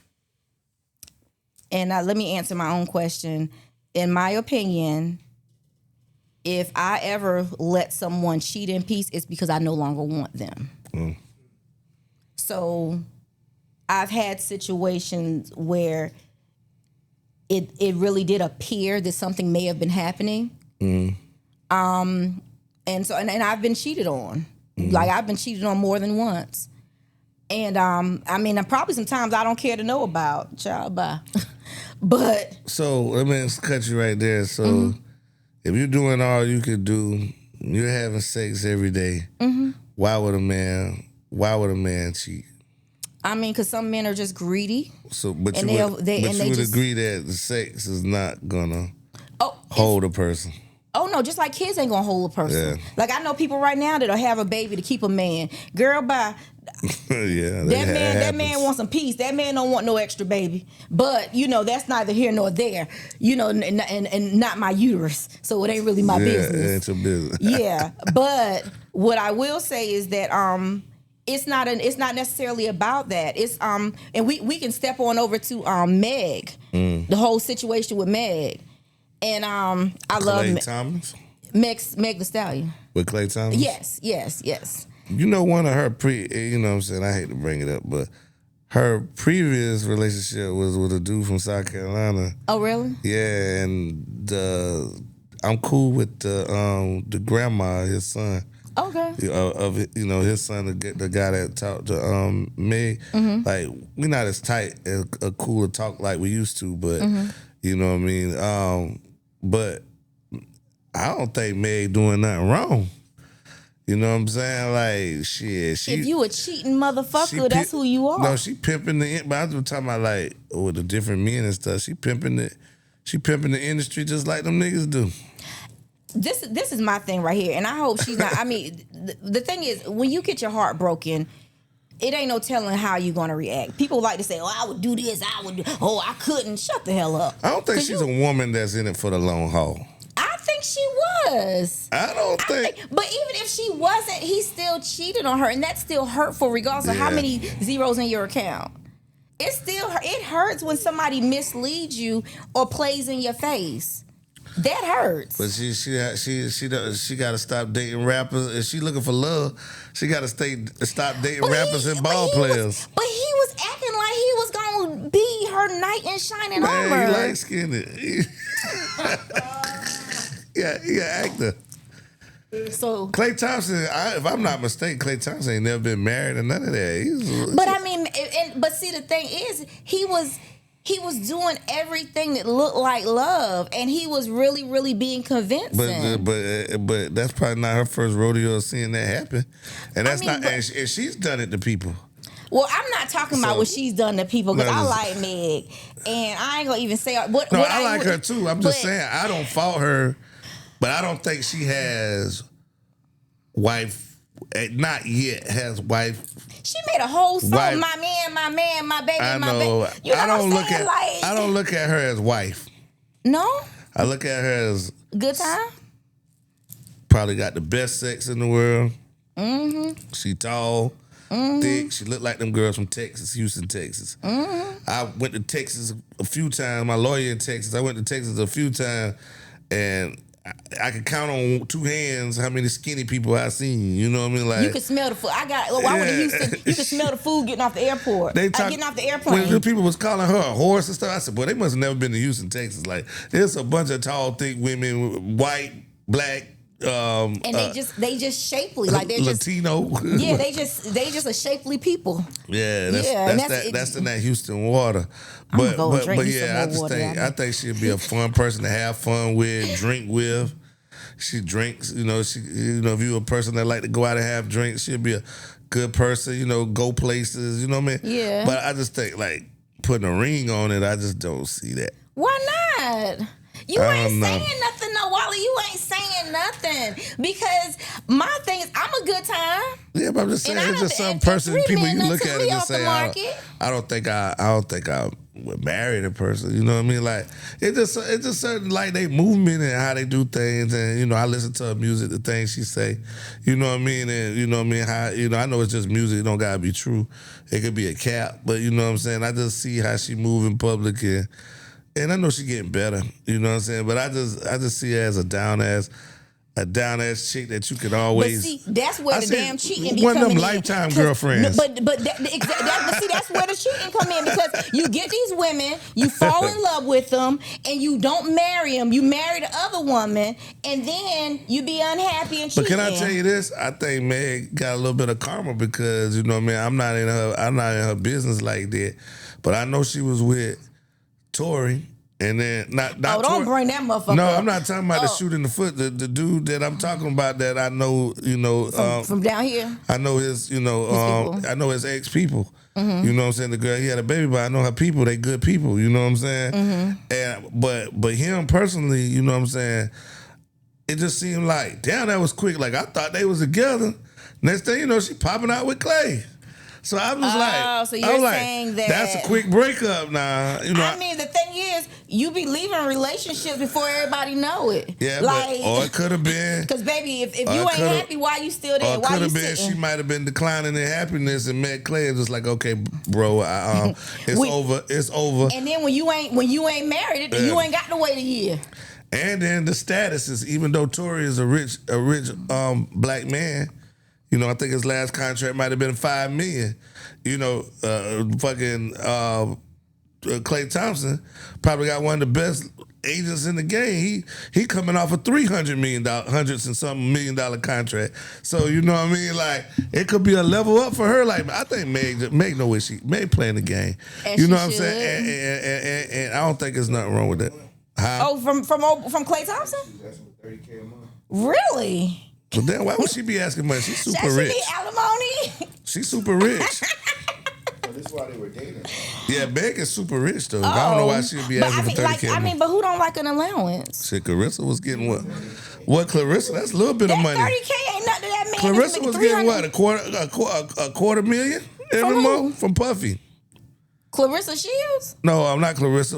let me answer my own question. In my opinion, if I ever let someone cheat in peace, it's because I no longer want them. So I've had situations where it really did appear that something may have been happening. And I've been cheated on. Like, I've been cheated on more than once. And probably sometimes I don't care to know about, child, bye. But so let me cut you right there. So if you're doing all you could do, you're having sex every day, why would a man cheat? Because some men are just greedy. So, but And you would just agree that the sex is not gonna hold a person. Oh no, just like kids ain't gonna hold a person. Yeah. Like, I know people right now that'll have a baby to keep a man. Girl, bye. Yeah, that man wants some peace. That man don't want no extra baby. But that's neither here nor there. And not my uterus, so it ain't really my business. It ain't your business. Yeah, but what I will say is that it's not necessarily about that. It's and we can step on over to Meg, the whole situation with Meg. And I love Thomas? Meg the Stallion. With Clay Thomas? Yes. One of her what I'm saying, I hate to bring it up, but her previous relationship was with a dude from South Carolina. Oh, really? Yeah, and I'm cool with the grandma, his son. Okay. His son, the guy that talked to Meg. Like, we're not as tight as cool to talk like we used to, but you know what I mean? But I don't think Meg doing nothing wrong. You know what I'm saying? Like, shit. If you a cheating motherfucker, that's who you are. No, she pimping but I was talking about, like, with the different men and stuff. She pimping the industry just like them niggas do. This is my thing right here, and I hope she's not. The thing is, when you get your heart broken, it ain't no telling how you gonna react. People like to say, "Oh, I would do this. I would do." Oh, I couldn't. Shut the hell up. I don't think she's a woman that's in it for the long haul. I think she was. I don't think. But even if she wasn't, he still cheated on her, and that's still hurtful, regardless of how many zeros in your account. It hurts when somebody misleads you or plays in your face. That hurts. But she got to stop dating rappers. If she looking for love, she got to stop dating rappers and ball players. But he was acting like he was gonna be her knight in shining armor. Man, he light skinned. Yeah, he an actor. So Klay Thompson, if I'm not mistaken, Klay Thompson ain't never been married or none of that. But see, the thing is, he was doing everything that looked like love, and he was really, really being convincing. But that's probably not her first rodeo of seeing that happen, and and she's done it to people. Well, I'm not talking about what she's done to people, because I like Meg, and I ain't gonna even say what. No, I like her too. I'm just saying I don't fault her, but I don't think she has wife. Not yet has wife. She made a whole song, my man, my baby, I my know. baby. You know I don't look at her as wife. No? I look at her as good time. Probably got the best sex in the world. She tall, thick. She look like them girls from Texas, Houston, Texas. I went to Texas a few times. My lawyer in Texas. I went to Texas a few times. and I can count on 2 hands how many skinny people I've seen. You know what I mean? Like you can smell the food. I went to Houston. You can smell the food getting off the airport. Getting off the airplane. When people was calling her a horse and stuff, I said, boy, they must have never been to Houston, Texas. Like, there's a bunch of tall, thick women, white, black. And they just shapely, like they're Latino. Just, yeah, they just a shapely people. Yeah, that's in that Houston water. But yeah, I think she'd be a fun person to have fun with, drink with. She drinks, if you're a person that like to go out and have drinks, she'll be a good person, go places, you know what I mean? Yeah. But I just think like putting a ring on it, I just don't see that. Why not? You ain't saying nothing, no, Wally. You ain't saying nothing because my thing is, I'm a good time. Yeah, but I'm just saying, it's just some person, people you look at it and just say, I don't think I would marry the person. You know what I mean? Like it's just certain like they movement and how they do things, and I listen to her music, the things she say. You know what I mean? And you know what I mean? How I know it's just music. It don't gotta be true. It could be a cap, but you know what I'm saying? I just see how she move in public and I know she getting better, you know what I'm saying? But I just see her as a down ass chick that you could always. But see, that's where the damn cheating be one coming of them in. lifetime girlfriends. But see, that's where the cheating come in because you get these women, you fall in love with them, and you don't marry them. You marry the other woman, and then you be unhappy and cheating. But can I tell you this? I think Meg got a little bit of karma because you know what I mean. I'm not in her business like that, but I know she was with Tory, and then not don't Tory. bring that motherfucker. No, up. I'm not talking about the shoot in the foot. The dude that I'm talking about that I know, from down here. I know his, I know his ex people. Mm-hmm. You know what I'm saying? The girl, he had a baby, but I know her people. They good people. You know what I'm saying? Mm-hmm. And but him personally, you know what I'm saying? It just seemed like, damn, that was quick. Like I thought they was together. Next thing you know, she popping out with Clay. So I was so you're saying that that's a quick breakup now. I mean, the thing is, you be leaving relationships before everybody know it. Yeah, or it could have been. Because baby, if you ain't happy, why you still there? Why you sitting? She might have been declining in happiness and met Clay and just like, okay, bro, it's over. And then when you ain't married, you ain't got to wait a year. And then the statuses, even though Tory is a rich black man. I think his last contract might have been $5 million. Klay Thompson probably got one of the best agents in the game. He coming off a $300 and something million contract. So you know what I mean? Like it could be a level up for her. Like I think Meg know what Meg playing the game. And you know what I'm saying? And I don't think there's nothing wrong with that. Huh? Oh, from Klay Thompson? That's what $30K a month. Really? But then why would she be asking money? She's super rich. She be alimony? She's super rich. Well, this is why they were dating. Yeah, Meg is super rich though. I don't know why she'd be asking for $30K. But who don't like an allowance? Shit, Clarissa was getting what? What Clarissa? That's a little bit of money. $30K ain't nothing to that man. Clarissa was getting what? A quarter million every month from Puffy. Clarissa Shields? No, I'm not Clarissa.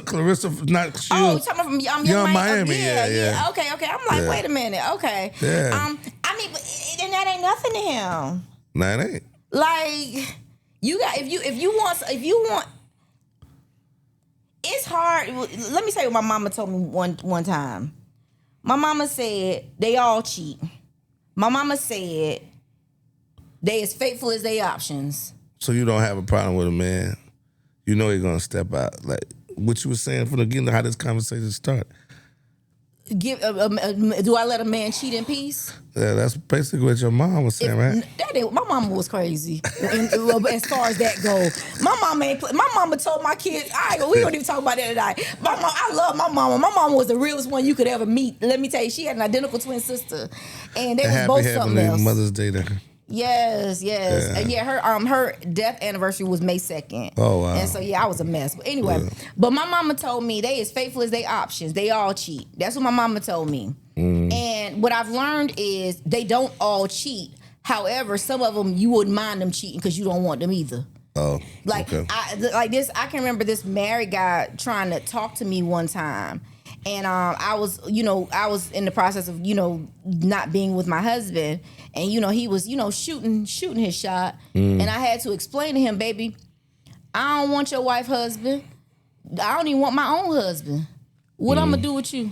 Clarissa, not Shields. Oh, you're talking about from Young Miami. Yeah. Okay. I'm like, wait a minute. Okay. Yeah. And that ain't nothing to him. Nah, it ain't. Like, you got if you want. It's hard. Let me tell you what my mama told me one time. My mama said they all cheat. My mama said they as faithful as they options. So you don't have a problem with a man. You know he's gonna step out. Like what you were saying from the beginning, how this conversation started. Do I let a man cheat in peace? Yeah, that's basically what your mom was saying, right? My mama was crazy. As far as that goes, my mama told my kids. We don't even talk about that today. I love my mama. My mama was the realest one you could ever meet. Let me tell you, she had an identical twin sister, and they was both something else. Mother's Day there. Yes. Her death anniversary was May 2nd. Oh wow. And so I was a mess. But anyway, but my mama told me they as faithful as they options. They all cheat. That's what my mama told me. And what I've learned is they don't all cheat. However, some of them you wouldn't mind them cheating because you don't want them either. Oh, like okay. I can remember this married guy trying to talk to me one time. And I was in the process of, not being with my husband. And, he was, shooting his shot. And I had to explain to him, baby, I don't want your wife husband. I don't even want my own husband. What I'm gonna do with you?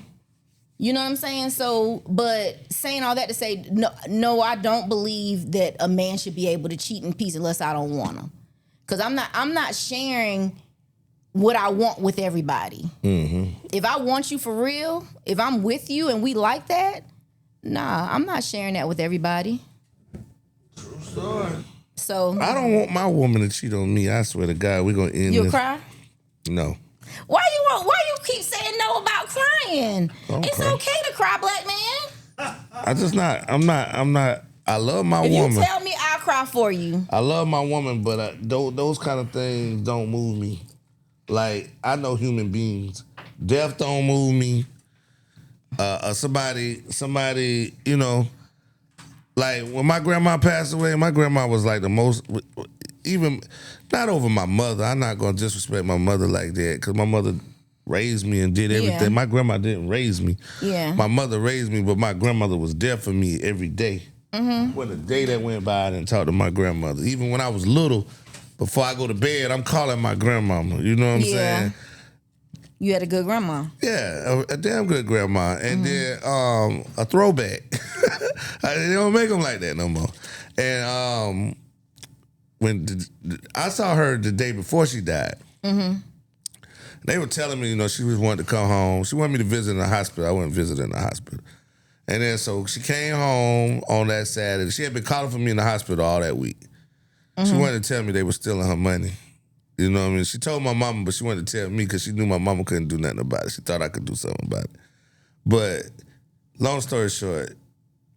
You know what I'm saying? So, but saying all that to say, no, I don't believe that a man should be able to cheat in peace unless I don't want him. Because I'm not sharing what I want with everybody. If I want you for real, if I'm with you and we like that, nah, I'm not sharing that with everybody. True story. So I don't want my woman to cheat on me. I swear to God, we're gonna end you'll this. cry? No. Why you keep saying no about crying? It's cry. okay to cry, black man. I'm not. I love my If woman. you tell me, I'll cry for you. I love my woman, but those kind of things don't move me. Like, I know human beings. Death don't move me. Somebody, you know, like when my grandma passed away, my grandma was like the most, even, not over my mother. I'm not going to disrespect my mother like that because my mother raised me and did everything. Yeah. My grandma didn't raise me. Yeah. My mother raised me, but my grandmother was there for me every day. When a day that went by, I didn't talk to my grandmother. Even when I was little, before I go to bed, I'm calling my grandmama. You know what I'm saying? You had a good grandma. Yeah, a damn good grandma. And then a throwback. They don't make them like that no more. And when I saw her the day before she died, they were telling me, you know, she was wanting to come home. She wanted me to visit in the hospital. I wouldn't visit in the hospital. And then so she came home on that Saturday. She had been calling for me in the hospital all that week. She wanted to tell me they were stealing her money. You know what I mean? She told my mama, but she wanted to tell me because she knew my mama couldn't do nothing about it. She thought I could do something about it. But long story short,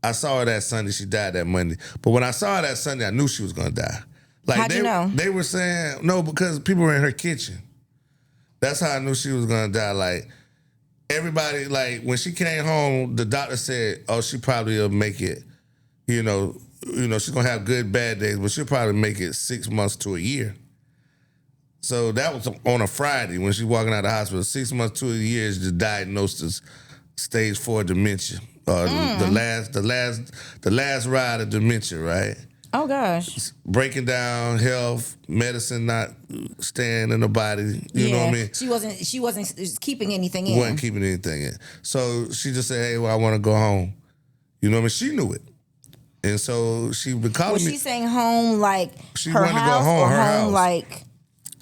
I saw her that Sunday. She died that Monday. But when I saw her that Sunday, I knew she was going to die. Like How'd you know? They were saying, no, because people were in her kitchen. That's how I knew she was going to die. Like, everybody, like, when she came home, the doctor said, oh, she probably will make it, you know, she's going to have good, bad days, but she'll probably make it 6 months to a year. So that was on a Friday when she walking out of the hospital. 6 months to a year, she just diagnosed as stage 4 dementia. The last ride of dementia, right? Oh gosh. Breaking down, health, medicine not staying in the body. You know what I mean? She wasn't keeping anything in. Wasn't keeping anything in. So she just said, hey, well, I want to go home. You know what I mean? She knew it. And so she been calling me. Was she saying home like she her wanted house to go home, or her home house. like?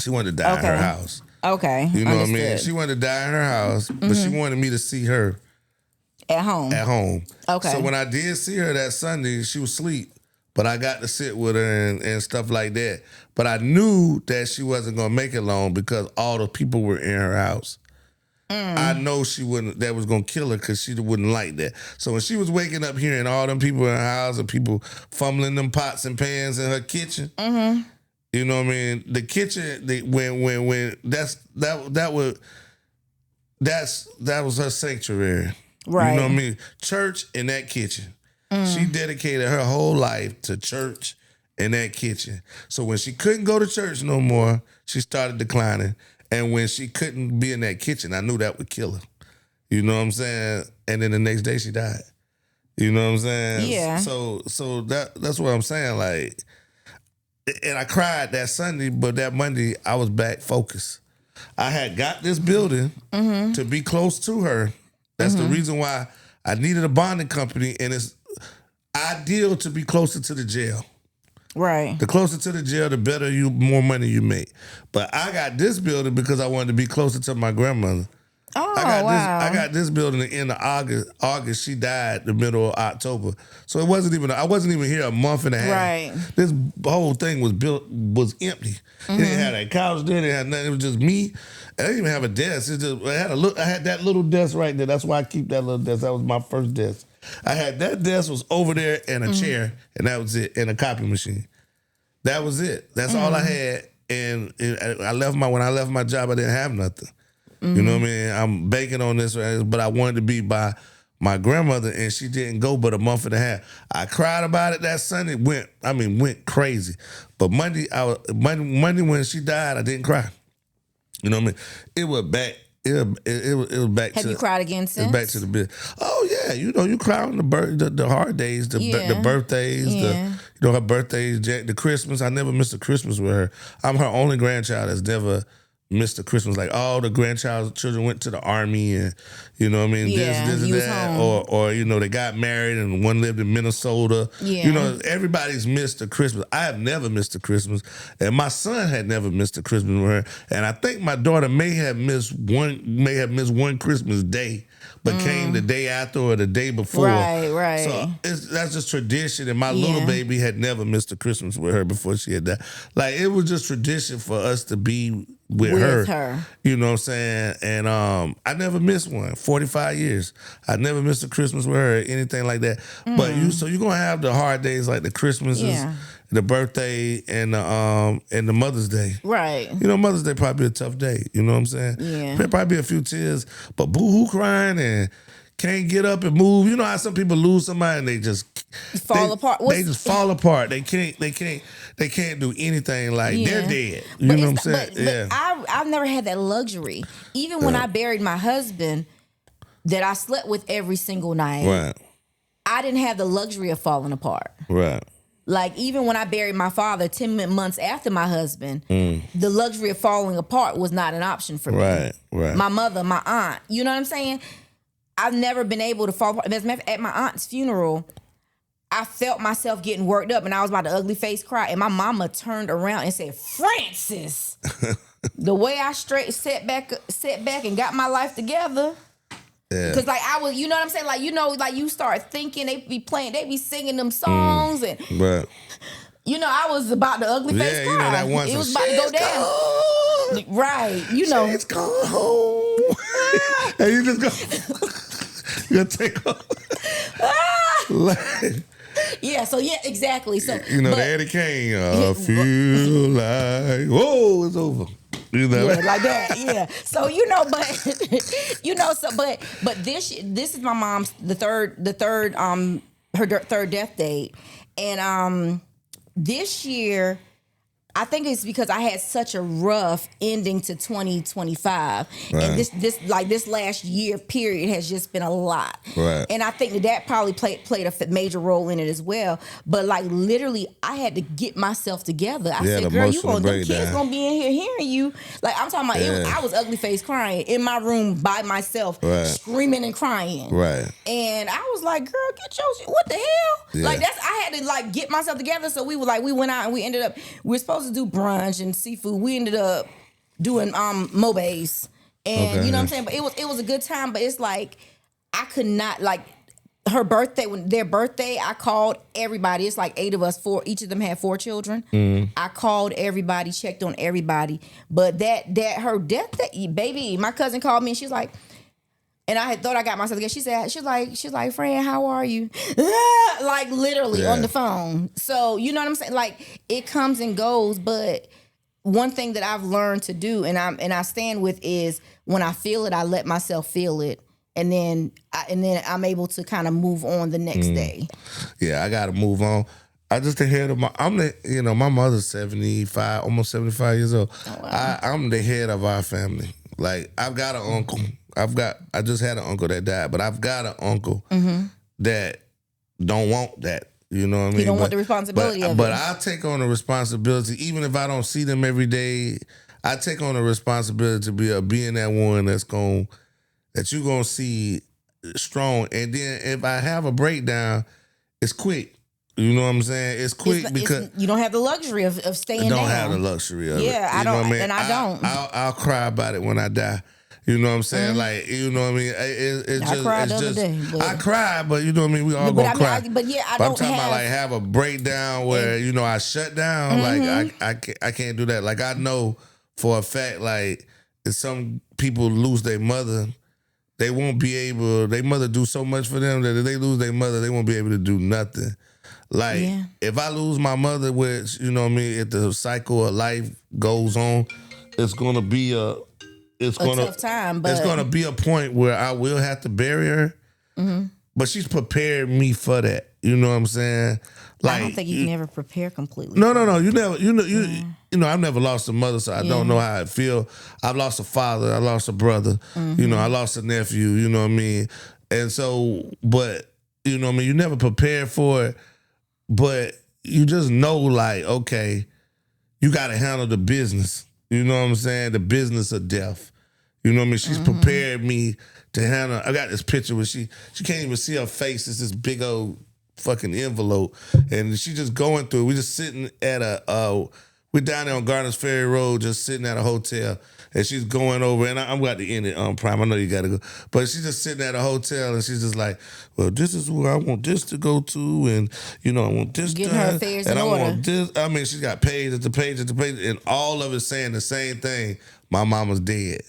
She wanted to die in her house. Okay. You know what I mean? Understood. She wanted to die in her house, but she wanted me to see her at home. Okay. So when I did see her that Sunday, she was asleep, but I got to sit with her and stuff like that. But I knew that she wasn't going to make it long because all the people were in her house. I know she wouldn't. That was gonna kill her because she wouldn't like that. So when she was waking up hearing all them people in her house and people fumbling them pots and pans in her kitchen, you know what I mean? The kitchen, when that was her sanctuary. Right. You know what I mean? Church in that kitchen. She dedicated her whole life to church in that kitchen. So when she couldn't go to church no more, she started declining. And when she couldn't be in that kitchen, I knew that would kill her. You know what I'm saying? And then the next day she died. You know what I'm saying? Yeah. So that's what I'm saying. Like, and I cried that Sunday, but that Monday I was back focused. I had got this building to be close to her. That's the reason why I needed a bonding company, and it's ideal to be closer to the jail. Right. The closer to the jail, the better more money you make. But I got this building because I wanted to be closer to my grandmother. Oh, I got this building at the end of August. She died the middle of October. So I wasn't even here a month and a half. Right. This whole thing was empty. It didn't have that couch there, it didn't have nothing. It was just me. I didn't even have a desk. I had that little desk right there. That's why I keep that little desk. That was my first desk. I had that desk was over there and a chair, and that was it, and a copy machine. That was it. That's all I had. And when I left my job, I didn't have nothing. You know what I mean? I'm banking on this, but I wanted to be by my grandmother, and she didn't go but a month and a half. I cried about it that Sunday. Went crazy. But Monday when she died, I didn't cry. You know what I mean? It was back. It was back. Have you cried again since? Back to the bit. Oh yeah, you know you cry on the hard days, the birthdays, her birthdays, the Christmas. I never missed a Christmas with her. I'm her only grandchild that's never Mr. Christmas. Like all the grandchildren went to the army and you know what I mean, Yeah, this and you was that. home. Or you know, they got married and one lived in Minnesota. Yeah. You know, everybody's missed a Christmas. I have never missed a Christmas. And my son had never missed a Christmas with her. And I think my daughter may have missed one Christmas day, but came the day after or the day before. Right. So that's just tradition. And my little baby had never missed a Christmas with her before she had died. Like it was just tradition for us to be with her. You know what I'm saying? And I never missed one. 45 years. I never missed a Christmas with her or anything like that. But you're gonna have the hard days like the Christmases, the birthday, and the Mother's Day. Right. You know, Mother's Day probably a tough day. You know what I'm saying? Yeah. There probably be a few tears, but boo-hoo crying and can't get up and move. You know how some people lose somebody and they just fall apart. They just fall apart. They can't do anything. Like they're dead. You know what I'm saying? But I've never had that luxury. Even when I buried my husband, that I slept with every single night. Right. I didn't have the luxury of falling apart. Right. Like even when I buried my father 10 months after my husband, the luxury of falling apart was not an option for me. Right. My mother, my aunt, you know what I'm saying? I've never been able to fall apart. As a matter of fact, at my aunt's funeral, I felt myself getting worked up and I was about to ugly face cry. And my mama turned around and said, Francis, the way I sat back and got my life together. Because like I was, you know what I'm saying? Like, you know, like you start thinking, they be singing them songs and you know, I was about to ugly face cry. You know that one it was about to go down. Gone. Right. You know. It's gone home. And you just go, you take off. Yeah, so yeah, exactly. So you know, the Eddie Kane, I feel like, whoa, it's over. You know, like that, yeah. So but this is my mom's her third death date, and this year. I think it's because I had such a rough ending to 2025, and this last year period has just been a lot. Right. And I think that probably played a major role in it as well. But like literally, I had to get myself together. I said, "Girl, them kids gonna be in here hearing you." Like I'm talking about, I was ugly face crying in my room by myself, screaming and crying. Right. And I was like, "Girl, get your what the hell?" Yeah. Like I had to like get myself together. So we went out and we ended up we were supposed to do brunch and seafood. We ended up doing Mobays, and you know what I'm saying. But it was a good time. But it's like I could not like their birthday. I called everybody. It's like 8 of us. Each of them had 4 children. I called everybody, checked on everybody. But that her death day, baby, my cousin called me and she's like. And I had thought I got myself together. She's like, "Fran, how are you?" Like literally on the phone. So you know what I'm saying? Like it comes and goes, but one thing that I've learned to do, and I stand with, is when I feel it, I let myself feel it, and then I'm able to kind of move on the next day. Yeah, I got to move on. I just the head of my mother's 75, almost 75 years old. Oh, wow. I'm the head of our family. Like I've got an uncle. I just had an uncle that died, but I've got an uncle that don't want that. You know what I mean? He don't want the responsibility of it. But I take on the responsibility, even if I don't see them every day. I take on the responsibility to be being that one that you're gonna see strong. And then if I have a breakdown, it's quick. You know what I'm saying? It's quick because you don't have the luxury of staying down. I don't have the luxury of it. Yeah, I don't, and I don't. I'll cry about it when I die. You know what I'm saying? Like, you know what I mean? I cried the other day. I cried, but you know what I mean? We all gonna cry. I'm talking about like have a breakdown where, I shut down. Like, I can't do that. Like, I know for a fact, like, if some people lose their mother, they won't be able, their mother do so much for them that if they lose their mother, they won't be able to do nothing. Like, if I lose my mother, which, you know what I mean, if the cycle of life goes on, it's going to be a tough time, but it's gonna be a point where I will have to bury her. But she's prepared me for that. You know what I'm saying? Like, I don't think you can ever prepare completely. No. You never. I've never lost a mother, so I don't know how it feel. I've lost a father. I lost a brother. I lost a nephew. You know what I mean? And so, but you know what I mean. You never prepare for it, but you just know, like, okay, you got to handle the business. You know what I'm saying? The business of death. You know what I mean? She's prepared me to handle. I got this picture where she can't even see her face. It's this big old fucking envelope, and she just going through it. We just sitting at we're down there on Gardens Ferry Road, just sitting at a hotel, and she's going over, and I'm about to end it on Prime. I know you got to go, but she's just sitting at a hotel, and she's just like, well, this is where I want this to go to, and I want this Getting done, her affairs and in I order. want this. I mean, she's got page after page after page, and all of it saying the same thing. My mama's dead.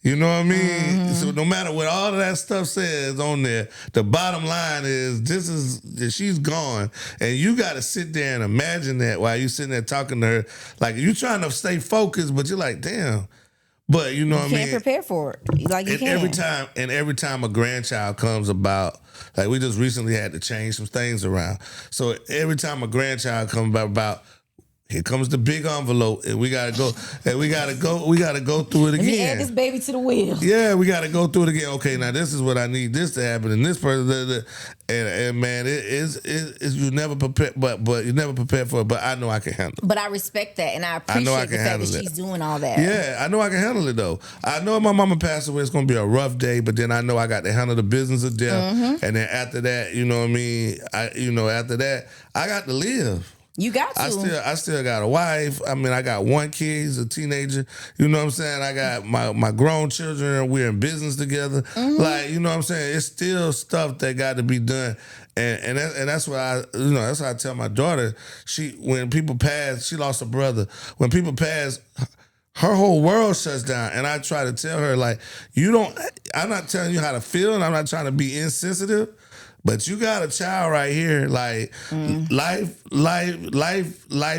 You know what I mean? So no matter what all of that stuff says on there, the bottom line is she's gone. And you got to sit there and imagine that while you sitting there talking to her. Like, you trying to stay focused, but you're like, damn. But you know what I mean? You can't prepare for it. Like, you And can't. every time a grandchild comes about, like we just recently had to change some things around. So every time a grandchild comes about, here comes the big envelope, and we gotta go through it again. Let me add this baby to the wheel. Yeah, we gotta go through it again. Okay, now this is what I need this to happen, and this person, and man, it is you never prepare, but you never prepare for it. But I know I can handle it. But I respect that, and I I appreciate know I the can fact handle that it. she's doing all that. Yeah, I know I can handle it though. I know if my mama passed away, it's gonna be a rough day, but then I know I got to handle the business of death, and then after that, you know what I mean. After that, I got to live. You got to. I still got a wife. I mean, I got one kid. He's a teenager. You know what I'm saying? I got my grown children. We're in business together. Like, you know what I'm saying? It's still stuff that got to be done. And that's why that's why I tell my daughter, when people pass, she lost a brother. When people pass, her whole world shuts down. And I try to tell her, like, I'm not telling you how to feel, and I'm not trying to be insensitive. But you got a child right here, like life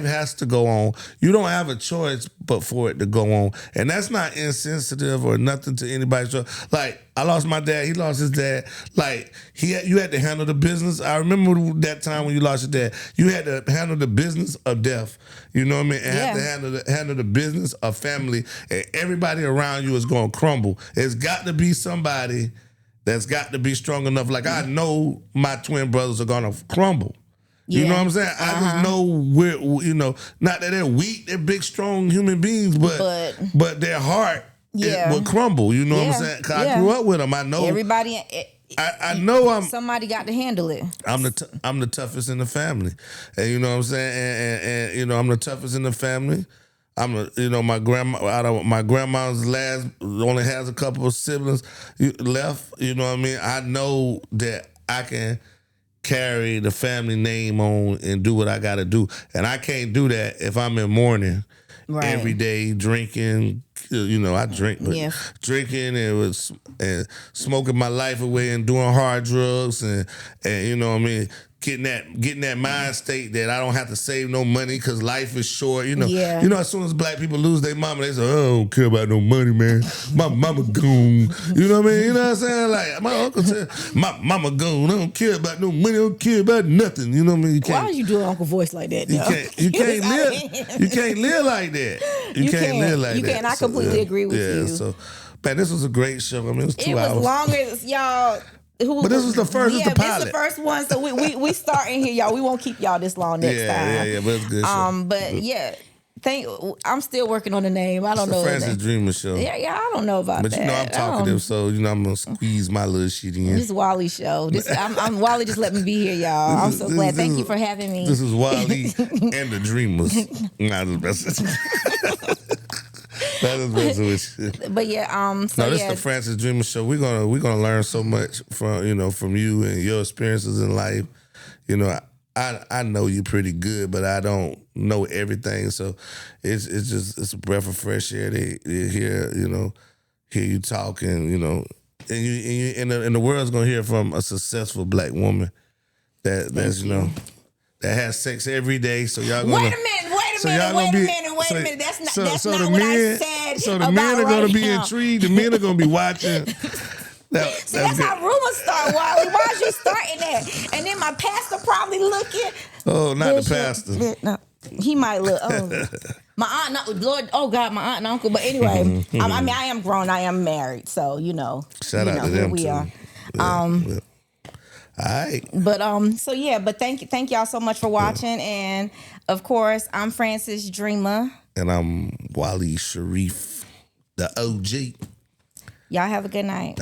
has to go on. You don't have a choice but for it to go on. And that's not insensitive or nothing to anybody's choice. Like, I lost my dad, he lost his dad. Like, you had to handle the business. I remember that time when you lost your dad. You had to handle the business of death. You know what I mean? And have to handle the business of family. And everybody around you is going to crumble. It's got to be somebody that's got to be strong enough. Like, I know my twin brothers are gonna crumble. You know what I'm saying? I just know not that they're weak, they're big, strong human beings, but their heart will crumble. You know what I'm saying? Cause I grew up with them. I know everybody. I know somebody got to handle it. I'm the toughest in the family, and you know what I'm saying. And I'm the toughest in the family. My grandma's last only has a couple of siblings left. You know what I mean? I know that I can carry the family name on and do what I got to do, and I can't do that if I'm in mourning every day, drinking. I drink, but drinking and smoking my life away and doing hard drugs and you know what I mean. Getting that mind state that I don't have to save no money because life is short. As soon as black people lose their mama, they say, "Oh, I don't care about no money, man. My mama gone." You know what I mean? You know what I'm saying? Like, my uncle said, "My mama gone. I don't care about no money. I don't care about nothing." You know what I mean? Why are you doing uncle voice like that? You can't live. You can't live like that. You can't live like that. You can't. I completely agree with you. So, man, this was a great show. I mean, it was 2 hours. It was longer, y'all. But this was the first, the pilot. This is the first one, so we starting here, y'all. We won't keep y'all this long next time. Yeah, but it's good show. But I'm still working on the name. I don't know. It's the Francis Dreama show. Yeah, I don't know about that. But I'm talkative, so I'm gonna squeeze my little shit in. This is Wally show. I'm Wally. Just let me be here, y'all. I'm so glad. Thank you for having me. This is Wally and the Dreamers. That is best with you. But yeah, this is the Francis Dreama show. We're gonna learn so much from you and your experiences in life. I know you pretty good, but I don't know everything. So it's a breath of fresh air to hear you talk and and the world's gonna hear from a successful black woman that has sex every day. So y'all gonna wait a minute. That's not what I said. So the men are going to be intrigued. The men are going to be watching. That's how rumors start, Wally. Why is you starting that? And then my pastor probably looking. Oh, not the pastor. No, he might look. Oh. My aunt, Lord, oh God, my aunt and uncle. But anyway, I am grown. I am married. So, Shout out to them, we too. are. All right. But thank y'all so much for watching. And of course, I'm Francis Dreama. And I'm Wally Sharif, the OG. Y'all have a good night.